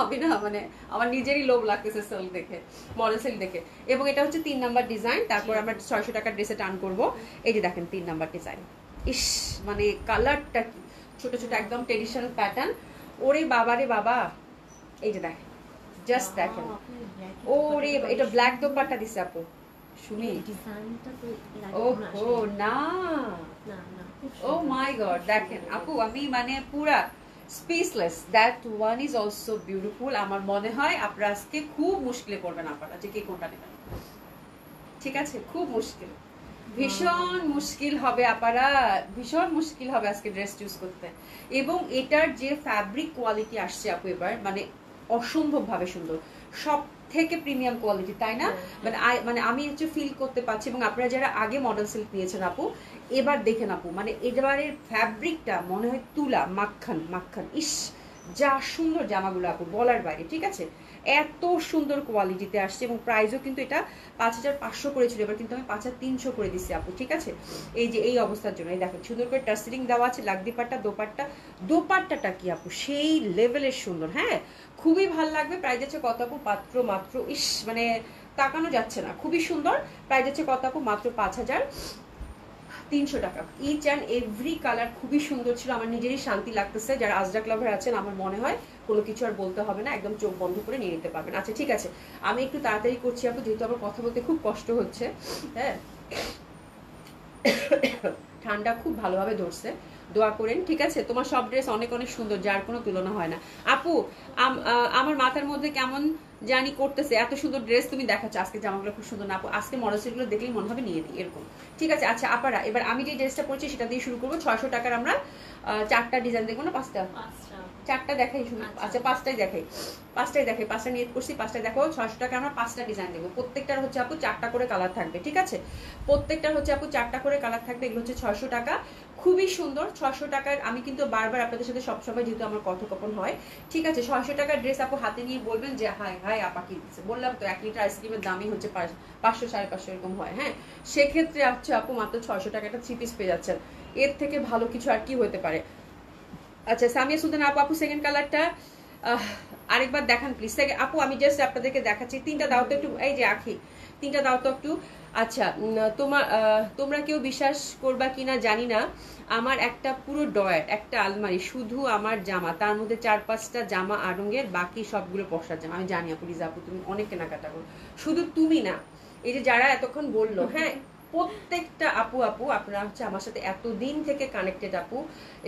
আমি না, মানে আমার নিজেরই লোভ লাগতেছে সেল দেখে, মডেল সেল দেখে। এবং এটা হচ্ছে 3 নাম্বার ডিজাইন। তারপর আমরা 600 টাকার ড্রেসে টার্ন করবো। এই যে দেখেন 3 নাম্বার ডিজাইন, ইস, মানে কালারটা কি ছোট ছোট, একদম ট্রেডিশনাল প্যাটার্ন। ওরে বাবা রে বাবা, এই যে দেখেন, জাস্ট দেখেন, ওরে, এটা ব্ল্যাক দোপাট্টা দিছে আপু, শুনি। ওহো, না, ও মাই গড, দেখেন আপু, আমি মানে পুরা speechless. That one is also beautiful. আমার মনে হয় আপনারা আজকে খুব মুশকিলে পড়বেন আপনারা, যে কে কোনটা নেবেন, ঠিক আছে? খুব মুশকিল, ভীষণ মুশকিল হবে আপনারা, ভীষণ মুশকিল হবে আজকে ড্রেস চুজ করতে। এবং এটার যে ফ্যাব্রিক কোয়ালিটি আসছে আপু এবার, মানে অসম্ভব ভাবে সুন্দর, সব থেকে প্রিমিয়াম কোয়ালিটি, তাই না? মানে আমি হচ্ছে ফিল করতে পারছি। এবং আপনারা যারা আগে মডেল সিল্ক নিয়েছেন আপু, এবার দেখেন আপু, মানে এবারের ফ্যাব্রিকটা মনে হয় তুলা, মাখন মাখন, ইস, যা সুন্দর জামাগুলো আপু, বলার বাইরে, ঠিক আছে? এত সুন্দর কোয়ালিটিতে আসছে এবং প্রাইসও কিন্তু এটা 5500 করেছিল, এবার কিন্তু আমি 5300 করে দিচ্ছি আপু, ঠিক আছে। এই যে এই অবস্থার জন্য এই দেখেন সুন্দর করে টার্সেলিং দেওয়া আছে, লাগদি পাট্টা, দোপাট্টাটা কি আপু সেই লেভেলের সুন্দর, হ্যাঁ খুবই ভালো লাগবে। প্রাইস আছে কত আপু? মাত্র ইস মানে তাকানো যাচ্ছে না, খুবই সুন্দর। প্রাইস আছে কত আপু? মাত্র 5300 টাকা। ইচ অ্যান্ড এভরি কালার খুবই সুন্দর ছিল, আমার নিজেরই শান্তি লাগতেছে। যারা আজরাক লাভার আছেন আমার মনে হয় কোনো কিছু আর বলতে হবে না, একদম চোখ বন্ধ করে নিয়ে নিতে পারবেন। আচ্ছা ঠিক আছে, আমি একটু তাড়াতাড়ি করছি আপু, যেহেতু আমার কথা বলতে খুব কষ্ট হচ্ছে, হ্যাঁ ঠান্ডা খুব ভালোভাবে ধরছে, দোয়া করেন, ঠিক আছে। তোমার সব ড্রেস অনেক অনেক সুন্দর, যার কোনো তুলনা হয় না আপু। আমার মাথার মধ্যে কেমন জানি করতেছে, এত সুন্দর ড্রেস তুমি দেখাচ্ছ, আজকে জামাগুলো খুব সুন্দর না আপু, আজকে মডেলসগুলো দেখলেই মনে হবে নিয়ে দিই এরকম, ঠিক আছে। আচ্ছা আপারা, এবার আমি যে ড্রেসটা পরছি সেটা দিয়ে শুরু করবো। 600 টাকার আমরা 4টা ডিজাইন দেখবো না 5টা? 4টা দেখাই শুরু। আচ্ছা 5টাই দেখাই, 5টা নিয়ে করছি, 5টাই দেখো। 600 টাকা আমরা 5টা ডিজাইন দেবো, প্রত্যেকটার হচ্ছে আপু 4টা করে কালার থাকবে, ঠিক আছে। প্রত্যেকটার হচ্ছে আপু 4টা করে কালার থাকবে, এগুলো হচ্ছে 600 টাকা, খুবই সুন্দর। 600 টাকার আমি কিন্তু বারবার আপনাদের সাথে সবসময় যেহেতু আমার কথোপকথন হয়, ঠিক আছে। 600 টাকার ড্রেস আপু হাতে নিয়ে বলবেন যে হাই হাই আপা কি দিচ্ছে, বললাম তো 1 লিটার আইসক্রিমের দামই হচ্ছে 500 550 এরকম হয়, হ্যাঁ। সেক্ষেত্রে হচ্ছে আপু মাত্র 600 টাকা একটা 3 পিস পেয়ে যাচ্ছেন, এর থেকে ভালো কিছু আর কি হতে পারে। আচ্ছা সামিয়া সুলতানা আপু সেকেন্ড কালারটা আরেকবার দেখান প্লিজ। আপু আমি জাস্ট আপনাদেরকে দেখাচ্ছি, 3টা দাও তো একটু, এই যে আখি 3টা দাও তো একটু। আচ্ছা তোমরা কেউ বিশ্বাস করবা কিনা জানি না, আমার একটা পুরো ডয়ার, একটা আলমারি শুধু আমার জামা, তার মধ্যে 4-5টা জামা আড়ঙ্গের, বাকি সবগুলো পশার জামা। আমি জানি আপু, রিজা আপু তুমি অনেক কেনাকাটা করো, শুধু তুমি না, এই যে যারা এতক্ষণ বললো, হ্যাঁ প্রত্যেকটা আপু আপনারা হচ্ছে আমার সাথে এতদিন থেকে কানেক্টেড আপু,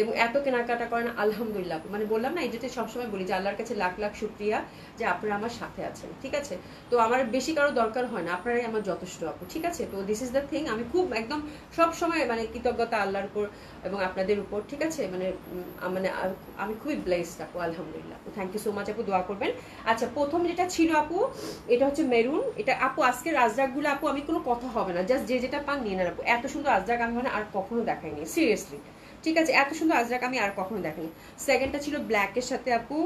এবং এত কেনাকাটা করেন আলহামদুলিল্লাহ আপু। মানে বললাম না, এই যেটা সবসময় বলি যে আল্লাহর কাছে লাখ লাখ শুকরিয়া যে আপনারা আমার সাথে আছেন, ঠিক আছে। তো আমার বেশি কারো দরকার হয় না, আপনারাই আমার যথেষ্ট আপু, ঠিক আছে। তো দিস ইজ দ্য থিং, আমি খুব একদম সব সময় মানে কৃতজ্ঞতা আল্লাহর উপর এবং আপনাদের উপর, ঠিক আছে। মানে আমি খুবই ব্লেসড আপু, আলহামদুলিল্লাহ। থ্যাংক ইউ সো মাচ আপু, দোয়া করবেন। আচ্ছা প্রথম যেটা ছিল আপু, এটা হচ্ছে মেরুন। এটা আপু আজকের আজরাকগুলো আপু আমি কোনো কথা হবে না, জাস্ট যে যেটা পান নিয়ে নেন আপু। এত সুন্দর আজরাক আমি মানে আর কখনো দেখাইনি, সিরিয়াসলি, ঠিক আছে। এত সুন্দর আজরাক আমি আর কখনো দেখাইনি। সেকেন্ডটা ছিল ব্ল্যাকের সাথে আপু,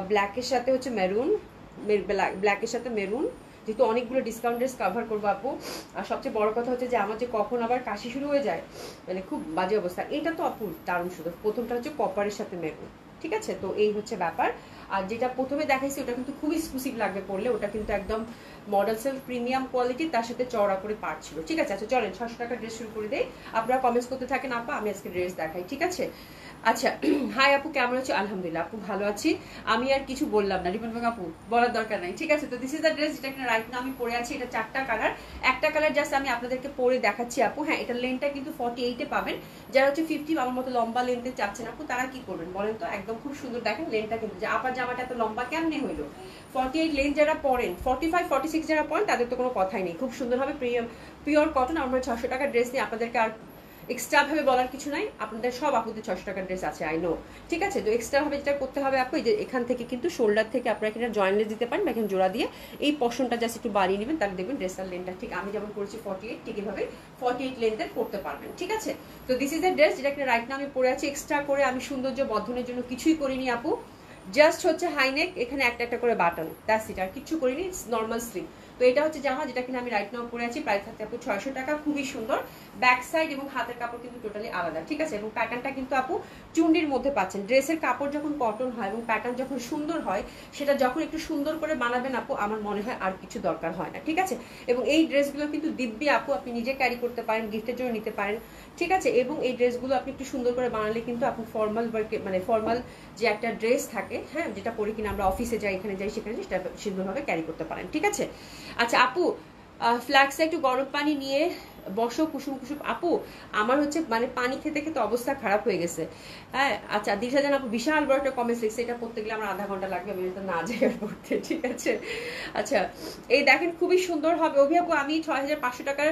ব্ল্যাকের সাথে হচ্ছে মেরুন, ব্ল্যাকের সাথে মেরুন, যেহেতু অনেকগুলো ডিসকাউন্ট ড্রেস কভার করবো আপু। আর সবচেয়ে বড় কথা হচ্ছে যে আমার যে কখন আবার কাশি শুরু হয়ে যায়, মানে খুব বাজে অবস্থা। এটা তো আপু দারুণ সুন্দর, প্রথমটা হচ্ছে কপারের সাথে মেরুন, ঠিক আছে। তো এই হচ্ছে ব্যাপার। আর যেটা প্রথমে দেখাইছি ওটা কিন্তু খুব এক্সক্লুসিভ লাগবে পড়লে, ওটা কিন্তু একদম মডেল সেলফ প্রিমিয়াম কোয়ালিটি, তার সাথে চওড়া করে পার ছিল, ঠিক আছে। আচ্ছা চলেন 600 টাকা ড্রেস শুরু করে দেই, আপনারা কমেন্টস করতে থাকেন আপা, আমি আজকে ড্রেস দেখাই, ঠিক আছে। আচ্ছা হাই আপু কেমন আছো? আলহামদুলিল্লাহ আপু ভালো আছি। আমি আর কিছু বললাম না রিপন বেগম আপু, বলার দরকার নাই, ঠিক আছে। তো দিস ইজ দ্য ড্রেস যেটা কিনা রাইট না আমি পরে আছি। এটা 4টা কালার, একটা কালার জাস্ট আমি আপনাদেরকে পরে দেখাচ্ছি আপু। হ্যাঁ এটার লেন্থটা কিন্তু 48-এ পাবেন। যারা হচ্ছে 50 আমার মতো লম্বা লেন্থে চাচ্ছেন আপু, তারা কি করবেন বলেন তো? একদম খুব সুন্দর দেখেন লেন্থটা, কিন্তু যে আপার জামাটা এত লম্বা কেমনে হইলো। 48 লেন্থ যারা পরেন, 45-46 যারা পরেন তাদের তো কোনো কথাই নেই, খুব সুন্দর হবে, পিওর কটন। আমরা 600 টাকার ড্রেস নিয়ে আপনাদেরকে আর এক্সট্রা ভাবে বলার কিছু নাই, আপনাদের সব আপুদের 600 টাকার ড্রেস আছে, আই নো, ঠিক আছে। তো এক্সট্রা ভাবে যেটা করতে হবে আপু, এই যে এখান থেকে কিন্তু শোল্ডার থেকে আপনারা কিনা জয়েন্টলেস দিতে পারেন, বা এখানে জোড়া দিয়ে এই পশনটা জাস্ট একটু বাড়িয়ে নেবেন, তাহলে দেখবেন ড্রেসটার লেন্থটা ঠিক আমি যেমন করেছি 48, ঠিক এভাবে 48 লেন্থের করতে পারবেন, ঠিক আছে। তো দিস ইজ দ্য ড্রেস যেটা কিনা রাইট না আমি পরে আছি। এক্সট্রা করে আমি সৌন্দর্য বর্ধনের জন্য কিছুই করিনি আপু, জাস্ট হচ্ছে হাইনেক, এখানে একটা একটা করে বাটন, দ্যাটস ইট, আর কিছু করিনি, নর্মাল স্লিভ। তো এটা হচ্ছে জামা যেটা কিনা আমি রাইট নাও পরে আছি, প্রাইস থাকছে আপু 600 টাকা, খুবই সুন্দর। ব্যাক সাইড এবং হাতের কাপড় কিন্তু টোটালি আলাদা, ঠিক আছে। এবং প্যাটার্নটা কিন্তু আপু চুন্ডির মধ্যে পাচ্ছেন। ড্রেসের কাপড় যখন কটন হয় এবং প্যাটার্ন যখন সুন্দর হয়, সেটা যখন একটু সুন্দর করে বানাবেন আপু, আমার মনে হয় আর কিছু দরকার হয় না, ঠিক আছে। এবং এই ড্রেসগুলো কিন্তু দিব্যি আপু আপনি নিজে ক্যারি করতে পারেন, গিফটের জন্য নিতে পারেন, ঠিক আছে। এবং এই ড্রেসগুলো আপনি একটু সুন্দর করে বানালে কিন্তু আপু ফর্মাল ওয়ার্কে, মানে ফর্মাল যে একটা ড্রেস থাকে, হ্যাঁ যেটা পরে কিনা আমরা অফিসে যাই, এখানে যাই, সেখানে সেটা সুন্দরভাবে ক্যারি করতে পারেন, ঠিক আছে। আচ্ছা আপু ফ্ল্যাক্সে একটু গরম পানি নিয়ে বসো, কুসুম কুসুম আপু আমার হচ্ছে মানে পানি খেতে খেতে অবস্থা খারাপ হয়ে গেছে, হ্যাঁ। আচ্ছা দিশা জান আপু বিশাল বড় একটা কমেন্টস লিখছে, এটা পড়তে গেলে আমার আধা ঘন্টা লাগবে, আমি তো না যাই আর পড়তে, ঠিক আছে। আচ্ছা এই দেখেন খুবই সুন্দর হবে। অভি আপু আমি 6500 টাকার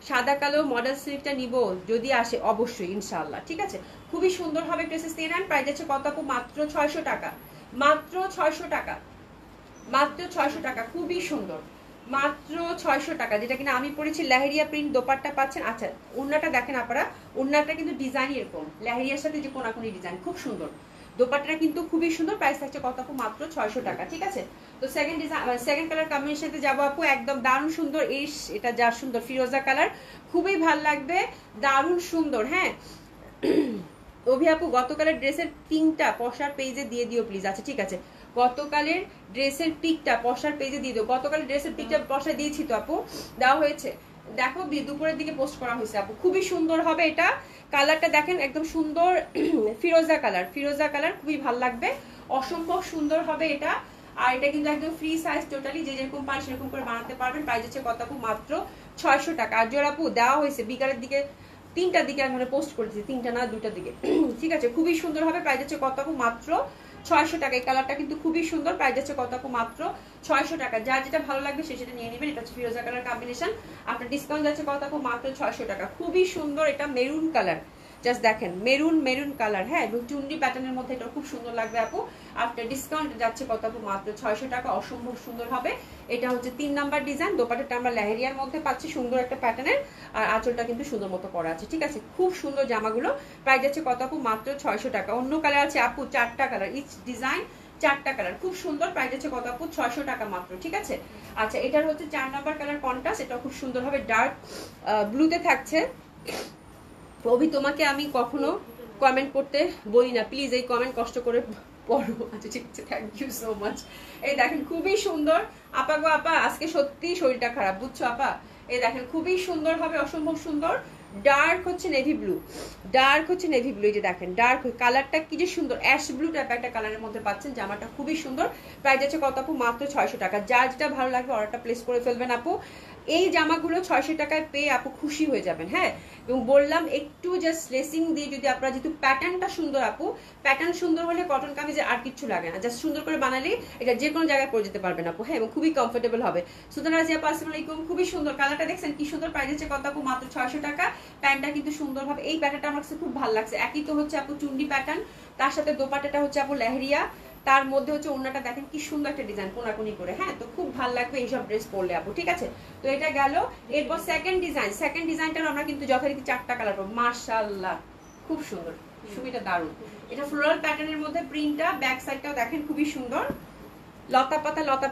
সাদা কালো মডেল সিল্কটা নিব, যদি আসে অবশ্যই ইনশাআল্লাহ, ঠিক আছে। খুবই সুন্দর হবে, ড্রেসেস নিয়ে নেন। প্রাইস আছে কত আপু? মাত্র 600 টাকা, মাত্র 600 টাকা, মাত্র 600 টাকা, খুবই সুন্দর, মাত্র 600 টাকা। যেটা কিনা আমি পরেছি লেহেরিয়া প্রিন্ট, দোপাট্টা পাচ্ছেন। আচ্ছা ওড়নাটা দেখেন আপনারা, ওড়নাটা কিন্তু ডিজাইন এরকম লেহেরিয়ার সাথে যে কোনাকুনি ডিজাইন, খুব সুন্দর। দোপাট্টাটা কিন্তু খুবই সুন্দর। প্রাইস থাকছে কত আপু? মাত্র 600 টাকা, ঠিক আছে। তো সেকেন্ড কালার কম্বিনেশনতে যাবো আপু, একদম দারুণ সুন্দর। এটা যা সুন্দর ফিরোজা কালার, খুবই ভাল লাগবে, দারুণ সুন্দর। হ্যাঁ অভি আপু, গতকালের ড্রেসের পিংটা পশার পেজে দিয়ে দিও প্লিজ। আচ্ছা ঠিক আছে, গতকালের ড্রেসের পিকটা পশার পেজে দিয়ে দিও। গতকালের ড্রেসের পিকটা পশা দিয়েছি তো আপু, দেওয়া হয়েছে। দেখো দুপুরের দিকে পোস্ট করা হয়েছে আপু, খুবই সুন্দর হবে এটা। কালারটা দেখেন একদম সুন্দর ফিরোজা কালার, খুবই ভাল লাগবে, অসম্ভব সুন্দর হবে এটা। আর এটা কিন্তু একদম ফ্রি সাইজ, টোটালি যে যেরকম পারেন সেরকম করে বানাতে পারবেন। প্রাইস হচ্ছে কত আপু? মাত্র 600 টাকা। আর জোর আপু দেওয়া হয়েছে বিকালের দিকে 3টার দিকে, আমি পোস্ট করেছি 3টা না 2টার দিকে। ঠিক আছে, খুবই সুন্দর হবে। প্রাইস হচ্ছে কত আপু? মাত্র 600 টাকা। এই কালারটা কিন্তু খুবই সুন্দর। প্রাইস হচ্ছে কত আপু? মাত্র 600 টাকা। যার যেটা ভালো লাগবে সে সেটা নিয়ে নেবেন। এটা হচ্ছে ফিরোজা কালার কম্বিনেশন। আপনার ডিসকাউন্ট যাচ্ছে কত আপু? মাত্র 600 টাকা। খুবই সুন্দর, এটা মেরুন কালার, জাস্ট দেখেন মেরুন কালার। হ্যাঁ, এবং চুন্ডি প্যাটার্নের মধ্যে এটা খুব সুন্দর লাগবে আপু। আফটার ডিসকাউন্ট যাচ্ছে কত আপু? মাত্র 600 টাকা। অসম্ভব সুন্দর হবে। এটা হচ্ছে 3 নাম্বার ডিজাইন। দোপাট্টাটা আমরা লেহেরিয়ার মধ্যে পাচ্ছি, সুন্দর একটা প্যাটার্নের। আর আঁচলটা কিন্তু সুন্দর মতো করা আছে। ঠিক আছে, খুব সুন্দর জামাগুলো। প্রাইস যাচ্ছে কত আপু? মাত্র 600 টাকা। অন্য কালার আছে আপু 4টা কালার, ইচ ডিজাইন 4টা কালার, খুব সুন্দর। প্রাইস আছে কত আপু? 600 টাকা মাত্র। ঠিক আছে, আচ্ছা এটার হচ্ছে 4 নাম্বার কালার কন্ট্রাস্ট, এটা খুব সুন্দর হবে, ডার্ক ব্লুতে থাকছে। অভি, তোমাকে আমি কখনো কমেন্ট করতে বলি না, প্লিজ এই কমেন্ট কষ্ট করে পড়ো। আচ্ছা ঠিক আছে, থ্যাংক ইউ সো মাচ। এই দেখেন খুবই সুন্দর আপা গো আপা, আজকে সত্যি শরীরটা খারাপ বুঝছো আপা। এই দেখেন খুবই সুন্দর হবে, অসম্ভব সুন্দর। ডার্ক হচ্ছে নেভি ব্লু, এই যে দেখেন ডার্ক কালারটা কি যে সুন্দর, অ্যাশ ব্লু টাইপ একটা কালারের মধ্যে পাচ্ছেন। জামাটা খুবই সুন্দর। প্রাইস আছে কত আপু? মাত্র 600 টাকা। যার যেটা ভালো লাগবে অর্ডারটা প্লেস করে ফেলবেন আপু। এই জামাগুলো 600 টাকায় পেয়ে আপু খুশি হয়ে যাবেন। হ্যাঁ, এবং বললাম একটু জাস্ট লেসিং দিয়ে যদি আপনারা, যেহেতু প্যাটার্নটা সুন্দর আপু, প্যাটার্ন সুন্দর হলে কটন কামিজে আর কিছু লাগে না, জাস্ট সুন্দর করে বানালেই এটা যে কোনো জায়গায় পরে যেতে পারবেন আপু। হ্যাঁ, এবং খুবই কমফোর্টেবল হবে। সুতরাং রাজি আপু, আসসালামু আলাইকুম। খুবই সুন্দর কালারটা দেখছেন কি সুন্দর। প্রাইস হচ্ছে কত আপু? মাত্র 600 টাকা। প্যান্টটা কিন্তু সুন্দর হবে। এই প্যাটার্নটা আমার কাছে খুব ভালো লাগছে। একই তো হচ্ছে আপু চুন্ডি প্যাটার্ন, তার সাথে দোপাট্টাটা হচ্ছে আপু লেহেরিয়া, তার মধ্যে হচ্ছে ওড়নাটা দেখেন কি সুন্দর একটা ডিজাইন কোনাকুনি করে। হ্যাঁ, তো খুব ভালো লাগবে এইসব ড্রেস পরলে আপু। ঠিক আছে, তো এটা গেল। এরপর সেকেন্ড ডিজাইনটার আমরা কিন্তু যথারীতি 4টা কালার পাবো। মাশাআল্লাহ, খুব সুন্দর, সুবিধা দারুণ। এটা ফ্লোরাল প্যাটার্নের মধ্যে প্রিন্টটা, ব্যাক সাইডটাও দেখেন খুবই সুন্দর, লতা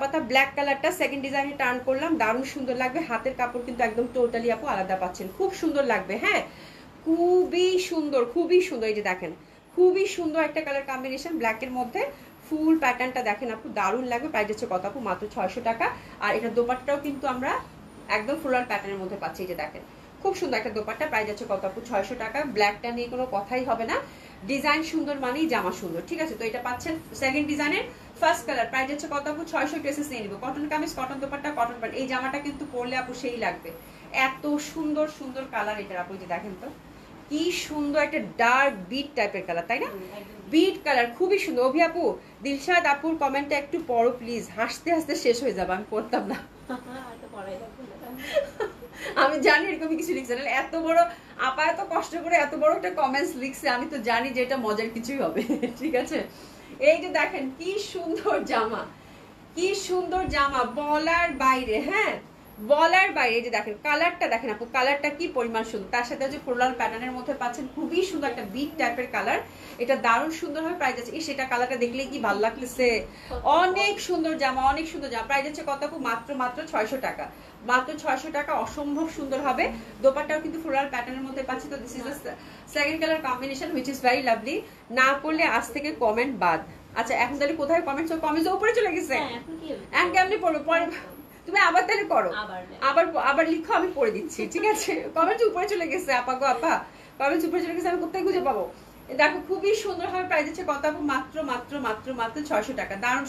পাতা ব্ল্যাক কালারটা সেকেন্ড ডিজাইনে টার্ন করলাম, দারুণ সুন্দর লাগবে। হাতের কাপড় কিন্তু একদম টোটালি আপু আলাদা পাচ্ছেন, খুব সুন্দর লাগবে। হ্যাঁ, খুবই সুন্দর। এই যে দেখেন খুবই সুন্দর একটা কালার কম্বিনেশন, ব্ল্যাকের মধ্যে ফুল প্যাটার্নটা দেখেন আপু, দারুণ লাগবে। প্রাইস হচ্ছে কত আপু? মাত্র 600 টাকা। আর এটা দোপাট্টাটাও কিন্তু আমরা একদম ফ্লোরাল প্যাটার্নের মধ্যে পাচ্ছি। এই যে দেখেন খুব সুন্দর একটা দোপাট্টা। প্রাইস হচ্ছে কত আপু? 600 টাকা। ব্ল্যাকটা নিয়ে কোনো কথাই হবে না, ডিজাইন সুন্দর মানেই জামা সুন্দর। ঠিক আছে, তো এটা পাচ্ছেন সেকেন্ড ডিজাইনের ফার্স্ট কালার। প্রাইস হচ্ছে কত আপু? 600। ড্রেসেস নিয়ে নিব, cotton kameez, cotton dupatta, cotton pant. এই জামাটা কিন্তু পরলে আপু সেই লাগবে, এত সুন্দর সুন্দর কালার এটা আপু। যে দেখেন তো কি সুন্দর একটা ডার্ক বিট টাইপের কালার, তাই না? বিট কালার খুবই সুন্দর। অভি আপু, দিলশাদ আপুর কমেন্টটা একটু পড়ো প্লিজ, হাসতে হাসতে শেষ হয়ে যাবে, আমি পড়তাম না। আমি জানি এরকমই কিছু লিখছে, এত বড় আপা এত কষ্ট করে এত বড় একটা কমেন্টস লিখছে, আমি তো জানি যে এটা মজার কিছুই হবে। ঠিক আছে, এই যে দেখেন কি সুন্দর জামা, বলার বাইরে। হ্যাঁ, বলার বাইরে। যে দেখেন কালারটা দেখেন আপু, কালারটা কি পরিমাণ সুন্দর। তার সাথে যে ফ্লোরাল প্যাটার্নের মধ্যে পাচ্ছেন, খুবই সুন্দর একটা বিট টাইপের কালার। এটা দারুণ সুন্দর হবে। প্রাইস আছে, সেটা কালারটা দেখলে কি ভালো লাগতেছে, অনেক সুন্দর জামা, অনেক সুন্দর জামা। প্রাইস আছে কত আপু? মাত্র 600 টাকা। মাত্র 600 টাকা, অসম্ভব সুন্দর হবে। দোপাট্টাও কিন্তু ফ্লোরাল প্যাটার্নের মধ্যে পাচ্ছি। তো this is the second colour combination which is very lovely. না করলে আজ থেকে কমেন্ট বাদ। আচ্ছা এখন তাহলে কোথায় কমেন্টস? কমেন্টস উপরে চলে গেছে, এখন কেমনি পড়বো? পরে তুমি আবার তাহলে করো, আবার লিখো, আমি পড়ে দিচ্ছি। ঠিক আছে, কমেন্টস উপরে চলে গেছে আপা গো আপা, কমেন্টস উপরে চলে গেছে, আমি কোথায় খুঁজে পাবো? দেখো খুবই সুন্দর হবে। প্রাইস হচ্ছে কত আপু? মাত্র 600 টাকা। দারুণ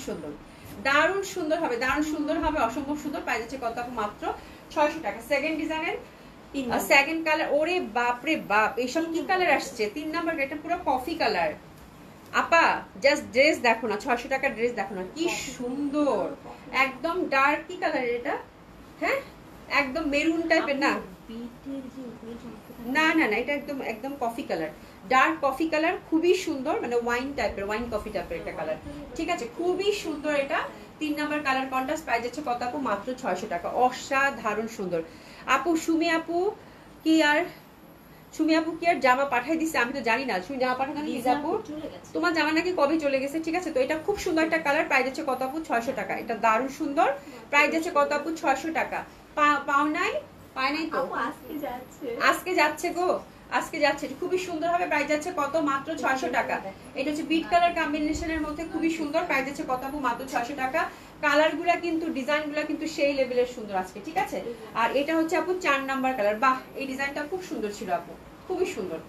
সুন্দর হবে, অসম্ভব সুন্দর। প্রাইস হচ্ছে কত আপু? মাত্র 600 টাকা। সেকেন্ড ডিজাইনের সেকেন্ড কালার। ওরে বাপ রে বাপ, এইসব কি কালার আসছে? 3 নাম্বার, এটা পুরো কফি কালার আপা। জাস্ট ড্রেস দেখো না, 600 টাকার ড্রেস দেখো না, কি সুন্দর, একদম ডার্ক কি কালার এটা? হ্যাঁ, একদম মেরুন টাইপের না, এটা একদম coffee colour, dark coffee colour, খুবই সুন্দর, মানে ওয়াইন কফি টাইপের একটা কালার। ঠিক আছে, খুবই সুন্দর এটা। 3 নাম্বার কালার কন্ট্রাস্ট। প্রাইস হচ্ছে কত আপু? মাত্র 600 টাকা। অসাধারণ সুন্দর আপু। সুমি আপু কি আর সুমি আপু কি আর জামা পাঠাই দিছে? আমি তো জানি না। সুমি জামা পাঠানো লিজা আপু, চলে গেছে। তোমার জামা নাকি কবে চলে গেছে। ঠিক আছে, তো এটা খুব সুন্দর একটা কালার, প্রাইস আছে কত আপু? 600 টাকা। এটা দারুণ সুন্দর, প্রাইস আছে কত আপু? 600 টাকা। পাও নাই? পায় নাই তো? আপু আজকে যাচ্ছে। আজকে যাচ্ছে গো, আজকে যাচ্ছে। খুবই সুন্দর হবে, প্রাইস যাচ্ছে কত? মাত্র 600 টাকা। এটা হচ্ছে বিট কালার কম্বিনেশনের মধ্যে খুবই সুন্দর, প্রাইস যাচ্ছে কত আপু? মাত্র 600 টাকা। কালার গুলা কিন্তু, ডিজাইন গুলা কিন্তু সেই লেভেলের সুন্দর আজকে। ঠিক আছে, আর এটা হচ্ছে আপু 4 নাম্বার কালার। বাহ, এই ডিজাইনটা খুব সুন্দর ছিল আপু, খুবই সুন্দর,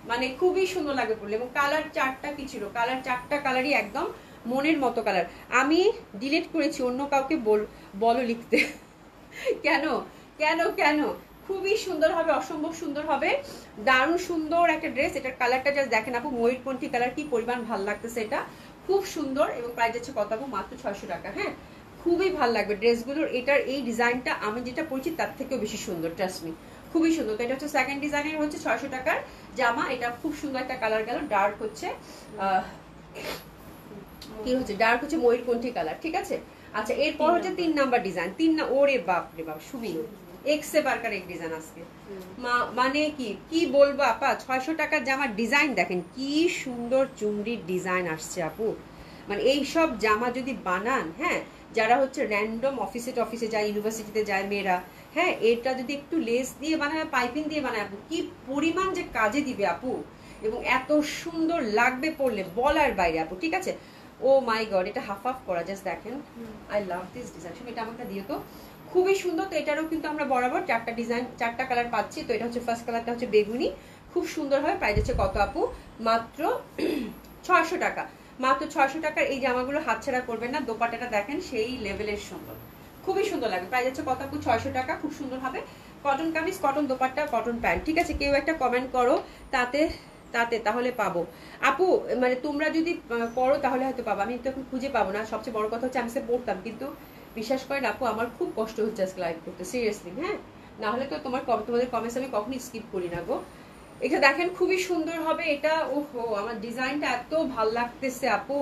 মানে খুবই সুন্দর লাগে পড়লে। এবং কালার চারটা কি ছিল? কালার চারটা কালারই একদম মনের মতো কালার। আমি ডিলিট করেছি, অন্য কাউকে বলো লিখতে। কেন কেন কেন? খুবই সুন্দর হবে, অসম্ভব সুন্দর হবে, দারুণ সুন্দর একটা ড্রেস। এটার কালারটা জাস্ট দেখেন আপু, ময়ূরকণ্ঠী কালার, কি পরিমাণ ভালো লাগতেছে। এটা খুব সুন্দর এবং প্রাইস আছে কত আপু? মাত্র 600 টাকা। হ্যাঁ, খুবই ভালো লাগবে ড্রেসগুলোর। এটার এই ডিজাইনটা আমি যেটা পড়ছি তার থেকেও বেশি সুন্দর, ট্রাস্ট মি, খুবই সুন্দর। তো এটা হচ্ছে সেকেন্ড ডিজাইনের, হচ্ছে 600 টাকার জামা। এটা খুব সুন্দর একটা কালার গেল, ডার্ক হচ্ছে কি হচ্ছে, ডার্ক হচ্ছে ময়ূরকণ্ঠী কালার। ঠিক আছে, আচ্ছা এরপর হচ্ছে 3 নাম্বার ডিজাইন। ওরে বাপ রে বাপ, সুমি এক্সে বারকার এক ডিজাইন আজকে। মানে কি বলবো আপা, 600 টাকার জামার ডিজাইন দেখেন কি সুন্দর, চুমড়ির ডিজাইন আসছে আপু। মানে এই সব জামা যদি বানান, হ্যাঁ, যারা হচ্ছে র্যান্ডম অফিসে যায়, ইউনিভার্সিটিতে যায় মেয়েরা, হ্যাঁ, এটা যদি একটু লেস দিয়ে বানায়, পাইপিং দিয়ে বানায় আপু, কি পরিমাণ যে কাজে দিবে আপু, এবং এত সুন্দর লাগবে পরলে বলার বাইরে আপু। ঠিক আছে, ও মাই গড, এটা হাফ হাফ করা, জাস্ট দেখেন, আই লাভ দিস ডিজাইন। এটা আমাকে দিও তো, খুবই সুন্দর। তো এটারও কিন্তু আমরা বরাবর 4টা ডিজাইন, 4টা কালার পাচ্ছি। তো এটা হচ্ছে ফার্স্ট কালারটা হচ্ছে বেগুনি, খুব সুন্দর হবে, প্রাইস হচ্ছে কত আপু? মাত্র 600 টাকা। মাত্র 600 টাকার এই জামাগুলো হাতছাড়া করবেন না। দোপাট্টাটা দেখেন সেই লেভেলের সুন্দর, খুবই সুন্দর লাগে। প্রাইস হচ্ছে কত আপু? 600 টাকা। খুব সুন্দর হবে, cotton kameez, cotton dupatta, cotton pant. ঠিক আছে, কেউ একটা কমেন্ট করো তাতে তাহলে পাবো আপু। মানে তোমরা যদি পড়ো তাহলে হয়তো পাবো, আমি তো এখন খুঁজে পাবো না। সবচেয়ে বড় কথা হচ্ছে আমি সে পড়তাম, কিন্তু বিশ্বাস করেন আপু, আমার খুব কষ্ট হচ্ছে আজকে লাইভ করতে, সিরিয়াসলি। হ্যাঁ, না হলে তো তোমাদের কমেন্টস আমি কখনোই স্কিপ করি না গো। এটা দেখেন খুবই সুন্দর হবে এটা। ওহো, আমার ডিজাইনটা এত ভাল লাগতেছে আপু,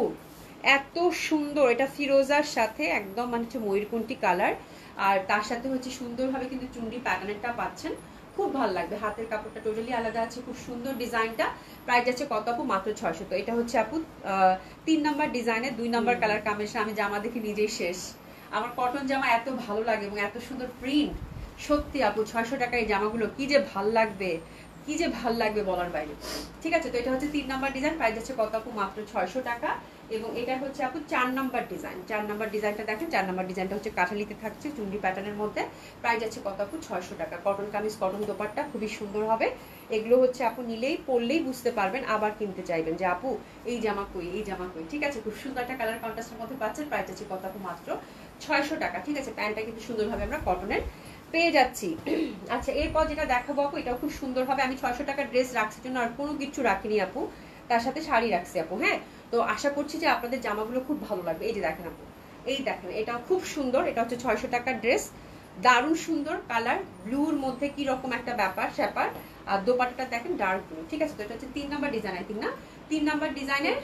এত সুন্দর। এটা ফিরোজার সাথে একদম মানে হচ্ছে ময়ূরকণ্ঠী কালার, আর তার সাথে হচ্ছে সুন্দরভাবে কিন্তু চুন্ডি প্যাটার্নটা পাচ্ছেন, খুব ভালো লাগবে। হাতের কাপড়টা টোটালি আলাদা আছে, খুব সুন্দর ডিজাইনটা। প্রাইস আছে কত আপু? মাত্র 600। তো এটা হচ্ছে আপু 3 নাম্বার ডিজাইনের 2 নাম্বার কালার কম্বিনেশন। আমি জামা দেখে নিজেই শেষ, আমার কটন জামা এত ভালো লাগে এবং এত সুন্দর প্রিন্ট। সত্যি আপু, 600 টাকার এই জামাগুলো কি যে ভাল লাগবে, কি যে ভাল লাগবে বলার বাইরে। ঠিক আছে, তো এটা হচ্ছে 3 নাম্বার ডিজাইন, প্রাইস আছে কত আপু? মাত্র 600 টাকা। এবং এটা হচ্ছে আপু 4 নাম্বার ডিজাইন। 4 নাম্বার ডিজাইনটা দেখেন, 4 নাম্বার ডিজাইনটা হচ্ছে কাঠালিতে থাকছে, চুন্ডি প্যাটার্নের মধ্যে। প্রাইস আছে কত আপু? 600 টাকা। কটন কামিজ, কটন দোপাট্টা, খুবই সুন্দর হবে। এগুলো হচ্ছে আপু নিলেই পরলেই বুঝতে পারবেন, আবার কিনতে চাইবেন যে আপু এই জামা কই, এই জামা কই। ঠিক আছে, খুব সুন্দর একটা কালার কন্ট্রাস্টের মধ্যে পাচ্ছেন। প্রাইস আছে কত আপু? মাত্র 600 টাকা। ঠিক আছে, প্যান্টটা কিন্তু সুন্দরভাবে আমরা কটনের পেয়ে যাচ্ছি। আচ্ছা, এরপর যেটা দেখাবো আপু, এটাও খুব সুন্দর হবে। আমি 600 টাকার ড্রেস রাখছি জন্য আর কোনো কিছু রাখিনি আপু, তার সাথে শাড়ি রাখছি আপু। হ্যাঁ, তো আশা করছি যে আপনাদের জামাগুলো খুব ভালো লাগবে। এই যে দেখেন আপু, এই দেখেন, এটা খুব সুন্দর। এটা হচ্ছে 600 টাকার ড্রেস, দারুণ সুন্দর কালার, ব্লুর মধ্যে কি রকম একটা ব্যাপার স্যাপার। আর দোপাট্টাটা দেখেন ডার্ক ব্লু। ঠিক আছে, তো এটা হচ্ছে 3 নাম্বার ডিজাইন, আই থিঙ্ক না 3 নাম্বার ডিজাইনের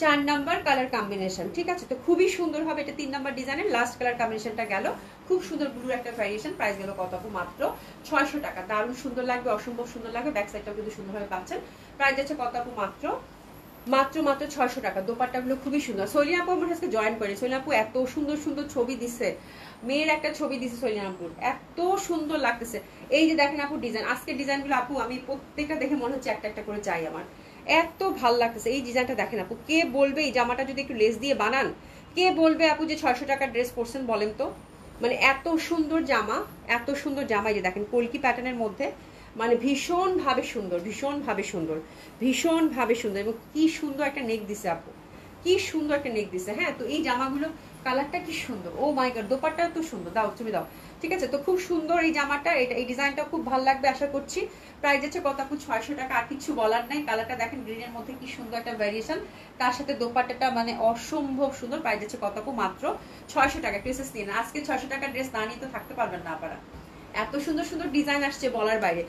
4 নাম্বার কালার কম্বিনেশন। ঠিক আছে, তো খুবই সুন্দর হবে। এটা 3 নাম্বার ডিজাইনের লাস্ট কালার কম্বিনেশনটা গেল, খুব সুন্দর ব্লুর একটা ভ্যারিয়েশন। প্রাইস গেল কত আপু? মাত্র 600 টাকা। দারুণ সুন্দর লাগবে, অসম্ভব সুন্দর লাগবে। ব্যাক সাইডটাও কিন্তু সুন্দরভাবে পাচ্ছেন। প্রাইস আছে কত আপু? মাত্র 600 টাকা। দোপাট্টাগুলো খুবই সুন্দর। সলিয়া আপু আমার কাছে জয়েন করে, সলিয়া আপু এত সুন্দর সুন্দর ছবি দিছে, মেয়ের একটা ছবি দিছে সলিয়া আপুর, এত সুন্দর লাগতেছে। এই যে দেখেন আপু ডিজাইন, আজকে ডিজাইনগুলো আপু আমি প্রত্যেকটা দেখে মনে হচ্ছে একটা একটা করে চাই, আমার এত ভাল লাগতেছে। এই ডিজাইনটা দেখেন আপু, কে বলবে এই জামাটা যদি একটু লেস দিয়ে বানান, কে বলবে আপু যে 600 টাকার ড্রেস পরছেন, বলেন তো। মানে এত সুন্দর জামা, এত সুন্দর জামা। এই যে দেখেন কলকি প্যাটার্নের মধ্যে, মানে ভীষণভাবে সুন্দর, ভীষণভাবে সুন্দর, ভীষণভাবে সুন্দর। এবং কি সুন্দর একটা নেক দিছে আপু, কি সুন্দর একটা নেক দিছে। হ্যাঁ, তো এই জামাগুলো কালারটা কি সুন্দর, ও মাই গড, দোপাট্টাও তো সুন্দর। দাও তুমি দাও। ঠিক আছে, তো খুব সুন্দর এই জামাটা, এটা এই ডিজাইনটা খুব ভালো লাগবে আশা করছি। প্রাইস আছে কত আপু? 600 টাকা। আর কিছু বলার নাই, কালারটা দেখেন গ্রিনের মধ্যে কি সুন্দর একটা ভ্যারিয়েশন, তার সাথে দোপাট্টাটা মানে অসম্ভব সুন্দর। প্রাইস আছে কত আপু? মাত্র 600 টাকা। ড্রেসেস নিন আজকে, 600 টাকার ড্রেস না নিয়ে তো থাকতে পারবেন না আপনারা, এত সুন্দর সুন্দর ডিজাইন আসছে বলার বাইরে।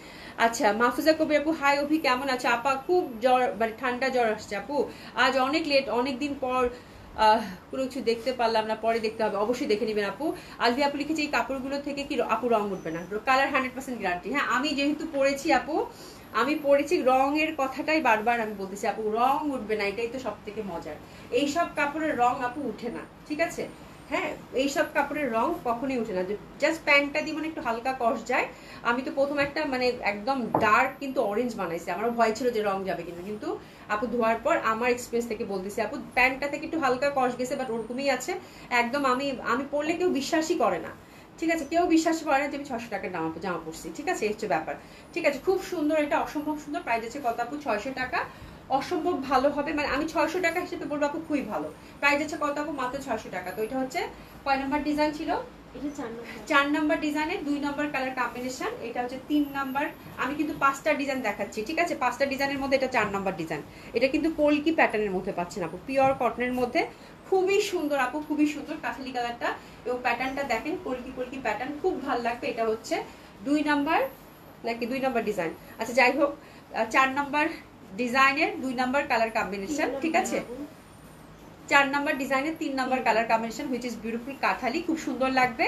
আচ্ছা, মাহফুজা কবির আপু, হাই অভি, কেমন আছে আপা? খুব জ্বর, মানে ঠান্ডা জ্বর আসছে আপু, আজ অনেক লেট, অনেক দিন পর কোনো কিছু দেখতে পারলাম না, পরে দেখতে হবে, অবশ্যই দেখে নেবেন আপু। আলভি আপু লিখেছে এই কাপড়গুলো থেকে কি আপু রং উঠবে না, কালার 100% গ্যারান্টি। হ্যাঁ, আমি যেহেতু পরেছি আপু, আমি পরেছি, রঙের কথাটাই বারবার আমি বলতেছি আপু, রং উঠবে না, এটাই তো সব থেকে মজার। এইসব কাপড়ের রং আপু উঠে না, ঠিক আছে? হ্যাঁ, এইসব কাপড়ের রং কখনোই উঠে না, জাস্ট প্যান্টটা দিয়ে মানে একটু হালকা কষ যায়। আমি তো প্রথম একটা মানে একদম ডার্ক কিন্তু অরেঞ্জ বানাইছি, আমারও ভয় ছিল যে রং যাবে কিন্তু আপু ধোয়ার পর আমার এক্সপিরিয়েন্স থেকে বলতেছি আপু, প্যান্টটা থেকে একটু হালকা কষ গেছে, বাট ওরকমই আছে একদম। আমি পরলে কেউ বিশ্বাসই করে না, ঠিক আছে? কেউ বিশ্বাস করে না যে আমি 600 টাকার জামা পরছি, ঠিক আছে? এই হচ্ছে ব্যাপার, ঠিক আছে? খুব সুন্দর, এটা অসম্ভব সুন্দর। প্রাইস আছে কত আপু? 600 টাকা। অসম্ভব ভালো হবে, মানে আমি 600 টাকা হিসেবে বলবো আপু খুবই ভালো। প্রাইস আছে কত আপু? মাত্র 600 টাকা। তো এটা হচ্ছে কয় নাম্বার ডিজাইন ছিল? এটা 4 নম্বর। 4 নাম্বার ডিজাইনের 2 নাম্বার কালার কম্বিনেশন। এটা হচ্ছে 3 নাম্বার। আমি কিন্তু 5টা ডিজাইন দেখাচ্ছি, ঠিক আছে? 5টা ডিজাইনের মধ্যে এটা 4 নাম্বার ডিজাইন। এটা কিন্তু কলকি প্যাটার্নের মধ্যে পাচ্ছেন আপু, পিওর কটনের মধ্যে। খুবই সুন্দর আপু, খুবই সুন্দর কাঠালি কালারটা, এবং প্যাটার্নটা দেখেন, কলকি কলকি প্যাটার্ন, খুব ভালো লাগবে। এটা হচ্ছে 2 নাম্বার নাকি 2 নাম্বার ডিজাইন? আচ্ছা যাই হোক, 4 নাম্বার ডিজাইনের 2 নাম্বার কালার কম্বিনেশন, ঠিক আছে? 4 নাম্বার ডিজাইনের 3 নাম্বার colour combination, which is beautiful কাঠালি, খুব সুন্দর লাগবে।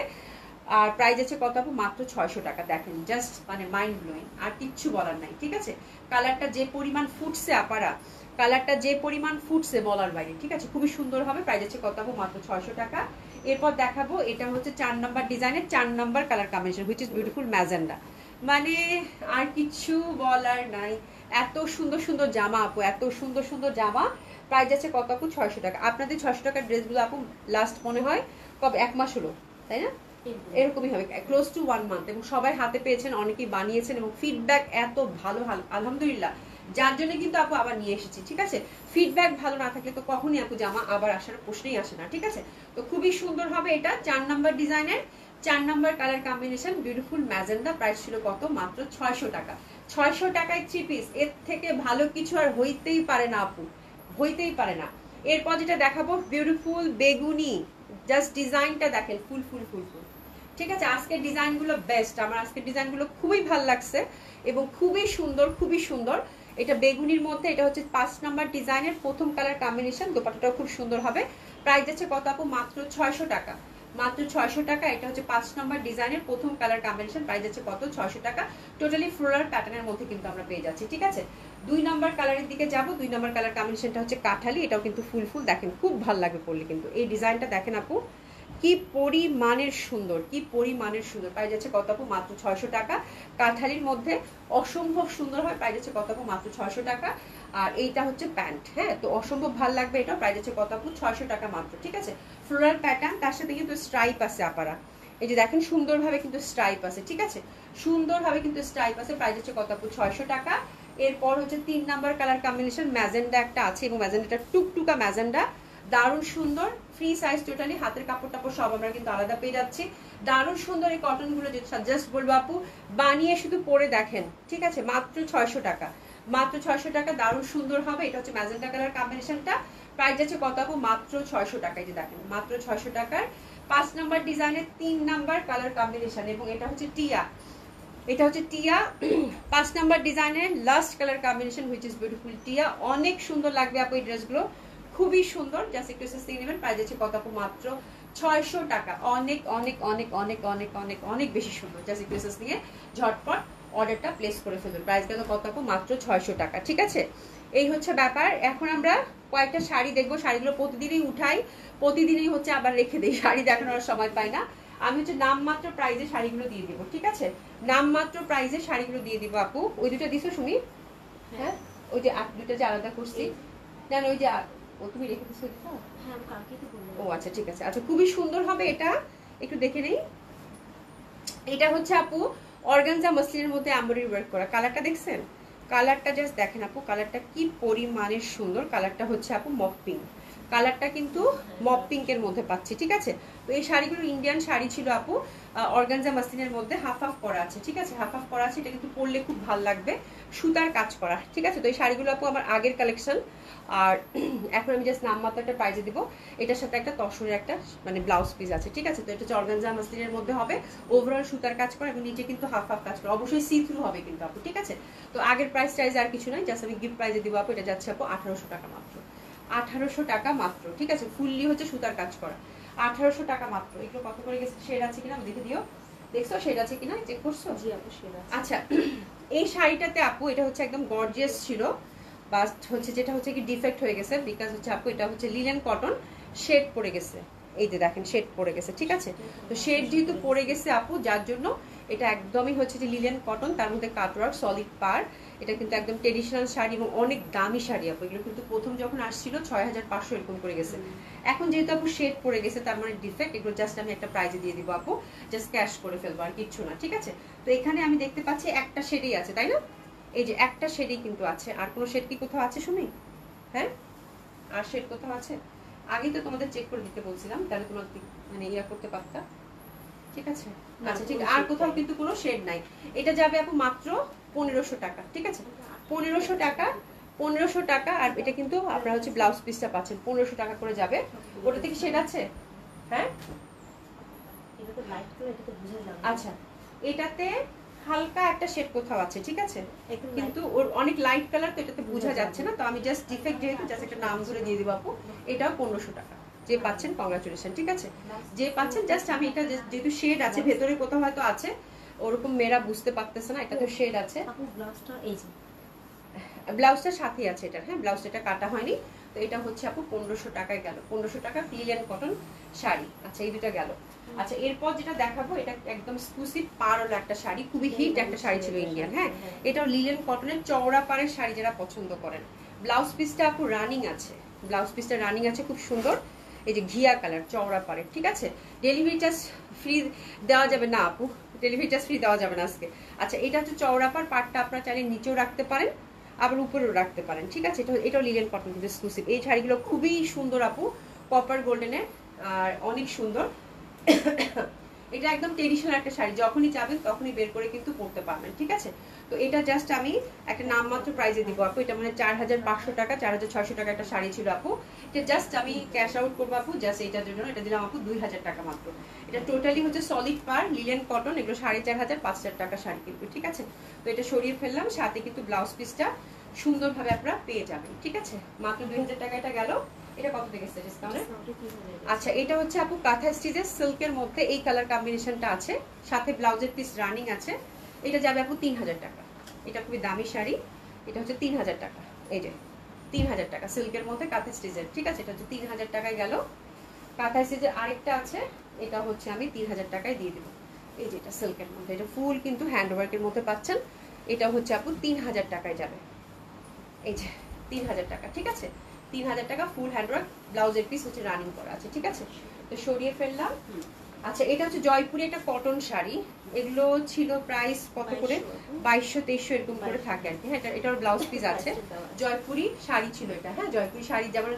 আর প্রাইস আছে কত আপু? মাত্র 600 টাকা। দেখেন জাস্ট মানে মাইন্ড ব্লোয়িং, আর কিচ্ছু বলার নাই, ঠিক আছে? কালারটা যে পরিমাণ ফুটছে আপারা, কালারটা যে পরিমাণ ফুটছে বলার বাইরে, ঠিক আছে? খুবই সুন্দর হবে। প্রাইস আছে কত আপু? মাত্র 600 টাকা। এরপর দেখাবো, এটা হচ্ছে 4 নাম্বার ডিজাইনের 4 number colour combination, which is beautiful magenta. মানে আর কিচ্ছু বলার নাই, এত সুন্দর সুন্দর জামা আপু, এত সুন্দর সুন্দর জামা। প্রাইস আছে কত আপু? 600 টাকা। আপনাদের 600 টাকার ড্রেসগুলো আপু লাস্ট মনে হয় কবে? 1 মাস হলো, তাই না? এরকমই হবে, ক্লোজ টু 1 মান্থ, এবং সবাই হাতে পেয়েছেন, অনেকেই বানিয়েছেন, এবং ফিডব্যাক এত ভালো আলহামদুলিল্লাহ, যার জন্য কিন্তু আপু আবার নিয়ে এসেছি, ঠিক আছে? ফিডব্যাক ভালো না থাকলে তো কখনই আপু জামা আবার আসার প্রশ্নই আসে না, ঠিক আছে? তো খুবই সুন্দর হবে এটা। 4 নাম্বার ডিজাইনের 4 number colour combination, beautiful magenta. Price ছিল কত? মাত্র 600 টাকা। 600 টাকায় 3 পিস, এর থেকে ভালো কিছু আর হইতেই পারে না আপু, হইতেই পারে না। এরপর যেটা দেখাবো, বিউটিফুল বেগুনি, জাস্ট ডিজাইনটা দেখেন, ফুল ফুল ফুল ফুল, ঠিক আছে? আজকের ডিজাইনগুলো বেস্ট, আমার আজকের ডিজাইনগুলো খুবই ভালো লাগছে এবং খুবই সুন্দর, খুবই সুন্দর। এটা বেগুনির মধ্যে, এটা হচ্ছে 5 নাম্বার ডিজাইনের প্রথম কালার কম্বিনেশন, দোপাট্টাটাও খুব সুন্দর হবে। প্রাইস আছে কত আপু? মাত্র 600 টাকা। মাত্র 600 টাকা। এটা হচ্ছে 5 নাম্বার ডিজাইনের প্রথম কালার কম্বিনেশন, প্রাইস আছে কত? 600 টাকা। টোটালি ফ্লোরাল প্যাটার্নের মধ্যে কিন্তু আমরা পেয়ে যাচ্ছি, ঠিক আছে? 2 নাম্বার কালারের দিকে যাব। 2 নাম্বার কালার কম্বিনেশনটা হচ্ছে কাঠালি, এটাও কিন্তু ফুল ফুল, দেখেন খুব ভালো লাগবে পরলে কিন্তু। এই ডিজাইনটা দেখেন আপু, কি পরিমাণের সুন্দর, কি পরিমাণের সুন্দর। প্রাইস আছে কত আপু? মাত্র 600 টাকা। কাঠালির মধ্যে অসম্ভব সুন্দর হয়। প্রাইস আছে কত আপু? মাত্র 600 টাকা। আর এইটা হচ্ছে প্যান্ট, হ্যাঁ, তো অসম্ভব ভালো লাগবে এটা। প্রাইস আছে কত আপু? 600 টাকা মাত্র, ঠিক আছে? ফ্লোরাল প্যাটার্ন, তার সাথে কিন্তু স্ট্রাইপ আছে আপারা, এই যে দেখেন সুন্দরভাবে কিন্তু স্ট্রাইপ আছে, ঠিক আছে? সুন্দরভাবে কিন্তু স্ট্রাইপ আছে। প্রাইস হচ্ছে কত আপু? 600 টাকা। এরপর হচ্ছে 3 নাম্বার কালার কম্বিনেশন, ম্যাজেন্ডা একটা আছে, এবং ম্যাজেন্ডাটা টুকটুকা ম্যাজেন্ডা, দারুণ সুন্দর। ফ্রি সাইজ টোটালি, হাতের কাপড় টাপড় সব আমরা কিন্তু আলাদা পেয়ে যাচ্ছি। দারুণ সুন্দর এই কটন গুলো, জাস্ট বলবো আপু বানিয়ে শুধু পরে দেখেন, ঠিক আছে? মাত্র 600 টাকা, মাত্র 600 টাকা। দারুণ সুন্দর হবে। এটা হচ্ছে ম্যাজেন্টা কালার কম্বিনেশনটা। প্রাইস আছে কত আপু? মাত্র 600 টাকা। এই যে দেখেন, মাত্র 600 টাকার 5 নাম্বার ডিজাইনের 3 নাম্বার কালার কম্বিনেশন, এবং এটা হচ্ছে টিয়া, এটা হচ্ছে টিয়া 5 নাম্বার ডিজাইনের last colour combination, which is beautiful টিয়া। অনেক সুন্দর লাগবে আপু এই ড্রেসগুলো, খুবই সুন্দর। জাস্ট একটু সিং নেবেন। প্রাইস আছে কত আপু? মাত্র 600 টাকা। অনেক অনেক অনেক অনেক অনেক অনেক অনেক বেশি সুন্দর। জাস্ট একটু নিয়ে ঝটপট অর্ডারটা প্লেস করে ফেলবেন। প্রাইস কত আপু? মাত্র 600 টাকা, ঠিক আছে? এই হচ্ছে ব্যাপার। এখন আমরা কয়েকটা শাড়ি দেখবো। শাড়িগুলো প্রতিদিনই উঠাই, প্রতিদিনই হচ্ছে আবার রেখে দিই, শাড়ি দেখানোর সময় পাই না। আমি হচ্ছে নামমাত্র প্রাইজে শাড়িগুলো দিয়ে দিব, ঠিক আছে? নামমাত্র প্রাইজে শাড়িগুলো দিয়ে দিব আপু। ওই দুটো দিছো শুনি? হ্যাঁ, ওই যে দুটো যে আলাদা করছি, না ওই যে তুমি রেখে দিছো। হ্যাঁ, কালকে তো বললাম। ও আচ্ছা, ঠিক আছে। আচ্ছা, খুবই সুন্দর হবে এটা, একটু দেখে নেই। এটা হচ্ছে আপু অর্গানজা মাসলিনের মধ্যে এমব্রয়ডারি ওয়ার্ক করা। কালারটা দেখছেন? কালারটা জাস্ট দেখেন আপু, কালারটা কি পরিমাণের সুন্দর। কালারটা হচ্ছে আপু মপ পিঙ্ক, কালারটা কিন্তু মপ পিঙ্কের মধ্যে পাচ্ছি, ঠিক আছে? তো এই শাড়িগুলো ইন্ডিয়ান শাড়ি ছিল আপু, অর্গানজা মাসলিনের মধ্যে হাফ হাফ করা আছে, ঠিক আছে? হাফ হাফ করা আছে। এটা কিন্তু পরলে খুব ভালো লাগবে, সুতার কাজ করা, ঠিক আছে? তো এই শাড়িগুলো আপু আমার আগের কালেকশন। আর এখন আমি জাস্ট নামমাত্র একটা প্রাইজে দিব। এটার সাথে একটা তসরের একটা মানে ব্লাউজ পিস আছে, ঠিক আছে? তো এটা হচ্ছে অর্গানজা মাসলিনের মধ্যে হবে, ওভারঅল সুতার কাজ করা, এবং নিচে কিন্তু হাফ হাফ কাজ করা, অবশ্যই সি থ্রু হবে কিন্তু আপু, ঠিক আছে? তো আগের প্রাইস টাইজ আর কিছু নাই, জাস্ট আমি গিফট প্রাইজে দিব আপু। এটা যাচ্ছে আপু 1800 টাকা মাত্র, 1800 টাকা মাত্র, ঠিক আছে। ফুললি হচ্ছে সুতার কাজ করা, 1800 টাকা মাত্র। এগুলো কত করে গেছে, শেড আছে কিনা দেখে দিও। দেখছো শেড আছে কিনা, চেক করছো? জি আপু সেরা আচ্ছা, এই শাড়িটাতে আপু এটা হচ্ছে একদম গর্জিয়াস ছিল, বাস হচ্ছে যেটা হচ্ছে কি ডিফেক্ট হয়ে গেছে, বিকজ হচ্ছে আপু এটা হচ্ছে লিলেন কটন, শেড পড়ে গেছে। এই যে দেখেন শেড পড়ে গেছে, ঠিক আছে। তো শেড যেহেতু পড়ে গেছে আপু, যার জন্য এটা একদমই হচ্ছে যে লিলেন কটন, তার মধ্যে কাটওয়ার্ক, সলিড পার। এটা কিন্তু একদম ট্রেডিশনাল শাড়ি এবং অনেক দামি শাড়ি আপু। এগুলো কিন্তু প্রথম যখন আসছিল 6500 এরকম করে গেছে। এখন যেহেতু আপু শেড পড়ে গেছে, তার মানে ডিফেক্ট, এগুলো জাস্ট আমি একটা প্রাইজে দিয়ে দিব আপু, জাস্ট ক্যাশ করে ফেলবো, আর কিচ্ছু না, ঠিক আছে। তো এখানে আমি দেখতে পাচ্ছি একটা শেডই আছে, তাই না? এই যে একটা শেডই কিন্তু আছে, আর কোনো শেড কি কোথাও আছে শুনি? হ্যাঁ, আর শেড কোথাও আছে? আগে তো তোমাদের চেক করে দিতে বলছিলাম, তাহলে তোমার মানে ইয়া করতে পারতা, ঠিক আছে। আচ্ছা ঠিক, আর কোথাও কিন্তু কোনো শেড নাই। এটা যাবে আপু মাত্র 1500 টাকা, ঠিক আছে। 1500 টাকা, 1500 টাকা। আর এটা কিন্তু আপনারা হচ্ছে ব্লাউজ পিসটা পাচ্ছেন 1500 টাকা করে যাবে। ওটাতে কি শেড আছে? হ্যাঁ, এটা তো লাইট কালার, এটা তো বুঝা যাবে আচ্ছা, এটাতে হালকা একটা শেড কোথাও আছে, ঠিক আছে, একদম কিন্তু ওর অনেক লাইট কালার, তো এটাতে বোঝা যাচ্ছে না। তো আমি জাস্ট ডিফেক্ট যেহেতু জাস্ট একটা নাম ধরে দিয়ে দিব আপু। এটাও 1500 টাকা। যে পাচ্ছেন কংগ্রাচুলেশন, ঠিক আছে। যে পাচ্ছেন, জাস্ট আমি এটা যেহেতু শেড আছে ভেতরে কোথাও হয়তো আছে, ওরকম মেয়েরা বুঝতে পারতেছে না, এটা তো শেড আছে। আপু ব্লাউজটা এই যে ব্লাউজটার সাথেই আছে এটা, হ্যাঁ, ব্লাউজটা এটা কাটা হয়নি। তো এটা হচ্ছে আপু 1500 টাকায় গেল, 1500 টাকা লিলেন কটন শাড়ি। আচ্ছা, এই দুটা গেল। আচ্ছা, এরপর যেটা দেখাবো, এটা একদম এক্সক্লুসিভ পাড়ওয়ালা একটা শাড়ি, খুবই হিট একটা শাড়ি ছিল ইন্ডিয়ান, হ্যাঁ। এটাও লিলেন কটনের চওড়া পাড়ের শাড়ি যারা পছন্দ করেন। ব্লাউজ পিসটা আপু রানিং আছে, ব্লাউজ পিসটা রানিং আছে, খুব সুন্দর। এই যে ঘিয়া কালার চওড়া পাড়ের, ঠিক আছে। ডেলিভারি চার্জ ফ্রি দেওয়া যাবে না আপু, ডেলিভারি চার্জ ফ্রি দেওয়া যাবে না আজকে। আচ্ছা, এটা হচ্ছে চওড়া পাড়, পাড়টা আপনারা চাইলে নিচেও রাখতে পারেন, আবার উপরেও রাখতে পারেন, ঠিক আছে। এটাও লিলেন কটন কিন্তু এক্সক্লুসিভ। এই শাড়িগুলো খুবই সুন্দর আপু, কপার গোল্ডেনের, আর অনেক সুন্দর। এটা একদম ট্রেডিশনাল একটা শাড়ি, যখনই চাবেন তখনই বের করে কিন্তু পরতে পারবেন, ঠিক আছে। তো এটা জাস্ট আমি একটা নামমাত্র প্রাইজে দিব আপু। এটা মানে 4500 টাকা, 4600 টাকা একটা শাড়ি ছিল আপু। এটা জাস্ট আমি ক্যাশ আউট করবো আপু, জাস্ট এটার জন্য এটা দিলাম আপু 2000 টাকা মাত্র। এটা টোটালি হচ্ছে সলিড পার, লিলেন কটন, এগুলো 4500 5000 টাকা শাড়ি কিন্তু, ঠিক আছে। তো এটা সরিয়ে ফেললাম, সাথে কিন্তু ব্লাউজ পিসটা সুন্দরভাবে আপনারা পেয়ে যাবেন, ঠিক আছে। মাত্র 2000 টাকা এটা গেল। এটা কত থেকে ডিসকাউন্টে? আচ্ছা, এটা হচ্ছে আপু কাঁথা স্টিচের সিল্কের মধ্যে এই কালার কম্বিনেশনটা আছে, সাথে ব্লাউজের পিস রানিং আছে। এটা যাবে আপু 3000 টাকা। এটা খুবই দামি শাড়ি, এটা হচ্ছে 3000 টাকা। এই যে 3000 টাকা সিল্কের মধ্যে কাঁথা স্টিচের, ঠিক আছে। এটা হচ্ছে 3000 টাকায় গেল। কাঁথা স্টিচের আরেকটা আছে, এটা হচ্ছে আমি 3000 টাকায় দিয়ে দেবো। এই যে এটা সিল্কের মধ্যে, এটা ফুল কিন্তু হ্যান্ডওয়ার্কের মধ্যে পাচ্ছেন। এটা হচ্ছে আপু 3000 টাকায় যাবে। এই যে 3000 টাকা, ঠিক আছে। 3000 টাকা ফুল হ্যান্ডওয়ার্ক, ব্লাউজের পিস হচ্ছে রানিং করা আছে, ঠিক আছে। তো সরিয়ে ফেললাম। আচ্ছা, এটা হচ্ছে জয়পুরি একটা কটন শাড়ি। এগুলো ছিল প্রাইস কত করে? 2200-2300 এরকম করে থাকে আর কি, হ্যাঁ। এটার ব্লাউজ পিস আছে। জয়পুরি শাড়ি ছিল এটা, হ্যাঁ। জয়পুরি শাড়ি যেমন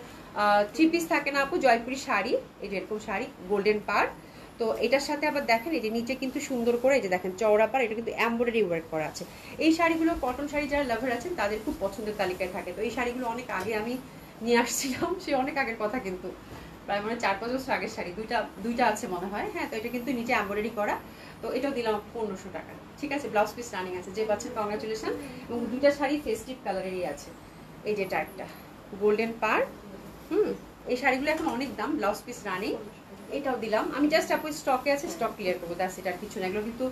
3 পিস থাকে না আপু, জয়পুরি শাড়ি, এই যে এরকম শাড়ি গোল্ডেন পাড়। তো এটার সাথে আবার দেখেন, এই যে নিচে কিন্তু সুন্দর করে, এই যে দেখেন চওড়া পাড়, এটা কিন্তু এমব্রয়ডারি ওয়ার্ক করা আছে। এই শাড়িগুলো কটন শাড়ি যারা লাভার আছেন তাদের খুব পছন্দের তালিকায় থাকে। তো এই শাড়িগুলো অনেক আগে আমি নিয়ে আসছিলাম, সে অনেক আগের কথা, কিন্তু প্রায় মানে 4-5 বছর আগের শাড়ি, দুইটা আছে মনে হয়, হ্যাঁ। তো এটা কিন্তু নিচে এমব্রয়ডারি করা। তো এটাও দিলাম 1500 টাকা, ঠিক আছে। ব্লাউজ পিস রানিং আছে, যে পাচ্ছেন কংগ্রাচুলেশন। এবং দুইটা শাড়ি ফেস্টিভ কালারেরই আছে। এই যে এটা একটা গোল্ডেন পার, এই শাড়িগুলো এখন অনেক দাম, ব্লাউজ পিস রানিং। এটাও দিলাম আমি, জাস্ট আপু স্টকে আছে, স্টক ক্লিয়ার করবো, দ্যাটস ইট, আর কিছু না। এগুলো কিন্তু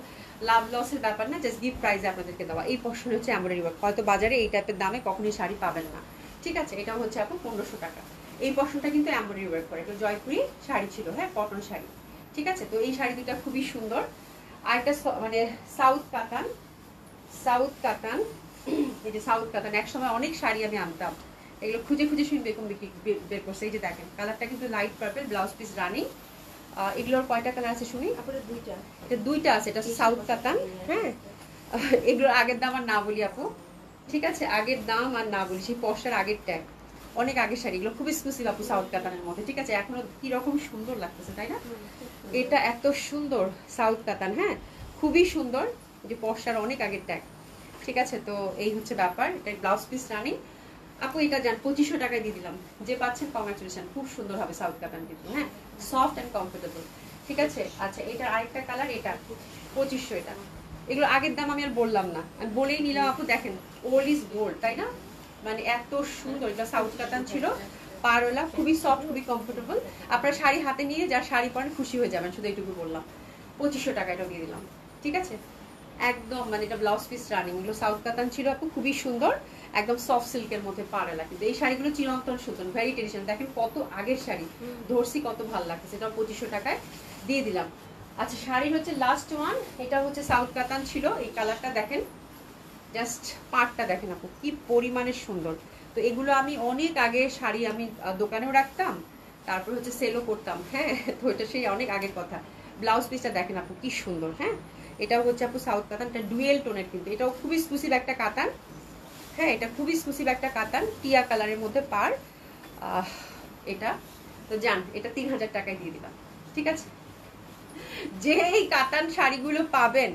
লাভ লসের ব্যাপার না, জাস্ট গিফট প্রাইজে আপনাদেরকে দেওয়া। এই পোর্শন হচ্ছে এমব্রয়ডারি ওয়ার্ক, হয়তো বাজারে এই টাইপের দামে কখনোই শাড়ি পাবেন না, ঠিক আছে। এটা হচ্ছে আপু 1500 টাকা। এই পোর্শনটা কিন্তু এমব্রয়ডারি ওয়ার্ক করে, এটা জয়পুরি শাড়ি ছিল, হ্যাঁ, কটন শাড়ি, ঠিক আছে। তো এই শাড়ি দুটা খুবই সুন্দর। আর একটা মানে সাউথ কাতান, সাউথ কাতান, এই যে সাউথ কাতান, একসময় অনেক শাড়ি আমি আনতাম, এগুলো খুঁজে খুঁজে শুনবে এরকম বের করছে। এই যে দেখেন কালারটা কিন্তু light purple, blouse piece running. এগুলোর কয়টা কালার আছে শুনি? আপনার দুইটা, এটা দুইটা আছে, এটা সাউথ কাতান, হ্যাঁ। এগুলোর আগের দাম আর না বলি আপু, ঠিক আছে। আগের দাম আর না বলি, সেই পয়সার আগের ট্যাগ, অনেক আগের শাড়ি, এগুলো খুব এক্সক্লুসিভ আপু সাউথ কাতানের মধ্যে, ঠিক আছে। এখনো কি রকম সুন্দর লাগতেছে, তাই না? এটা এত সুন্দর সাউথ কাতান, হ্যাঁ, খুবই সুন্দর, যে পয়সার অনেক আগের ট্যাগ, ঠিক আছে। তো এই হচ্ছে ব্যাপার, এটা ব্লাউজ পিস রানিং আপু। এটা যান 2500 টাকায় দিয়ে দিলাম, যে পাচ্ছেন কংগ্রাচুলেশন, খুব সুন্দর হবে সাউথ কাতান কিন্তু, হ্যাঁ, সফট অ্যান্ড কমফোর্টেবল, ঠিক আছে। আচ্ছা, এটার আরেকটা কালার, এটা 2500। এটা এগুলো আগের দাম আমি আর বললাম না, আমি বলেই নিলাম আপু। দেখেন ওল্ড ইজ গোল্ড, তাই না? মানে এত সুন্দর, এটা সাউথ কাতান ছিল, পারওয়ালা, খুবই সফট, খুবই কমফোর্টেবল। আপনারা শাড়ি হাতে নিয়ে যার শাড়ি পরেন খুশি হয়ে যাবেন, শুধু এইটুকু বললাম। 2500 টাকা এটা দিয়ে দিলাম, ঠিক আছে? একদম মানে এটা ব্লাউজ পিস রানিং, এগুলো সাউথ কাতান ছিল আপু, খুবই সুন্দর, একদম সফট সিল্কের মধ্যে পারওয়ালা। কিন্তু এই শাড়িগুলো চিরন্তন সুতন, ভেরি ট্রেডিশনাল। দেখেন কত আগের শাড়ি, ধরছি কত ভালো লাগছে, এটা 2500 টাকায় দিয়ে দিলাম। আচ্ছা, শাড়ির হচ্ছে লাস্ট ওয়ান, এটা হচ্ছে সাউথ কাতান ছিল, এই কালারটা দেখেন, জাস্ট পাটটা দেখেন আপু কি পরিমাণে সুন্দর। তো এগুলো আমি অনেক আগে শাড়ি আমি দোকানেও রাখতাম, তারপর হচ্ছে সেলও করতাম, হ্যাঁ। তো এটা সেই অনেক আগের কথা। ব্লাউজ পিসটা দেখেন আপু কি সুন্দর, হ্যাঁ। এটাও হচ্ছে আপু সাউথ কাতান, এটা ডুয়েল টোনের, কিন্তু এটাও খুবই এক্সক্লুসিভ একটা কাতান, হ্যাঁ। এটা খুবই এক্সক্লুসিভ একটা কাতান, টিয়া কালারের মধ্যে পার। এটা তো জান, এটা 3000 টাকায় দিয়ে দিলাম, ঠিক আছে? যে এই কাতান শাড়িগুলো পাবেন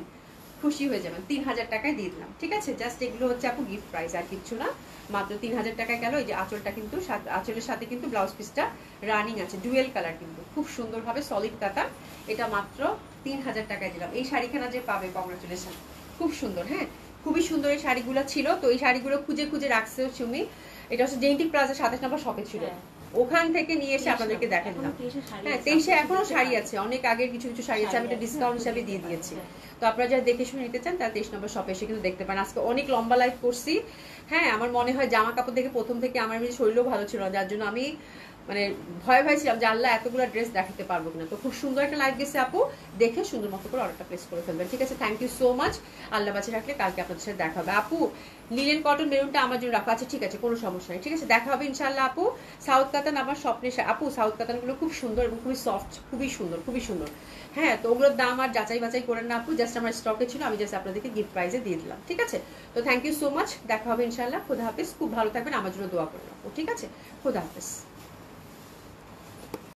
খুশি হয়ে যাবেন, 3000 টাকায় দিয়ে দিলাম, ঠিক আছে? জাস্ট এগুলো হচ্ছে আপু গিফট প্রাইস, আর কিচ্ছু না, মাত্র 3000 টাকায় গেল। এই যে আঁচলটা কিন্তু, আঁচলের সাথে কিন্তু ব্লাউজ পিসটা রানিং আছে, ডুয়েল কালার, কিন্তু খুব সুন্দরভাবে সলিড কাতান। এটা মাত্র 3000 টাকায় দিলাম। এই শাড়িখানা যে পাবে, কংগ্রাচুলেশন, খুব সুন্দর, হ্যাঁ, খুবই সুন্দর এই শাড়িগুলো ছিল। তো এই শাড়িগুলো খুঁজে খুঁজে রাখছে সুমি, এটা হচ্ছে জেন্টিক প্লাজা 27 নম্বর শপে ছিল, ওখান থেকে নিয়ে এসে আপনাদেরকে দেখা দিলাম। হ্যাঁ, 23-এ এখনো শাড়ি আছে, অনেক আগের কিছু কিছু শাড়ি আছে, আমি এটা ডিসকাউন্ট হিসাবে দিয়ে দিয়েছি। তো আপনারা যারা দেখে শুনে নিতে চান তারা 23 নম্বর শপে এসে কিন্তু দেখতে পারেন। আজকে অনেক লম্বা লাইভ করছি, হ্যাঁ। আমার মনে হয় জামা কাপড় দেখে প্রথম থেকে আমার শরীরও ভালো ছিল না, যার জন্য আমি মানে ভয় ভয় ছিলাম যে আল্লাহ এতগুলো ড্রেস দেখাতে পারবো কিনা। তো খুব সুন্দর একটা লাইভ গেছে আপু, দেখে সুন্দর মতো করে অর্ডারটা প্লেস করে ফেলবেন, ঠিক আছে? Thank you so much. আল্লাহ বাঁচিয়ে রাখলে কালকে আপনাদের সাথে দেখা হবে। আপু লিলেন কটন মেরুনটা আমার জন্য রাখা আছে, ঠিক আছে, কোনো সমস্যা নেই, ঠিক আছে? দেখা হবে ইনশাআল্লাহ আপু। সাউথ কাতান আমার স্বপ্নের আপু, সাউথ কাতানগুলো খুব সুন্দর এবং খুবই সফট, খুবই সুন্দর, খুবই সুন্দর, হ্যাঁ। তো ওগুলোর দাম আর যাচাই বাছাই করেন না আপু, জাস্ট আমার স্টকে ছিল, আমি জাস্ট আপনাদেরকে গিফট প্রাইজে দিয়ে দিলাম, ঠিক আছে? তো থ্যাংক ইউ সো মাচ, দেখা হবে ইনশাআল্লাহ। খোদা হাফেজ, খুব ভালো থাকবেন, আমার জন্য দোয়া করবেন আপু, ঠিক আছে? খোদা হাফেজ।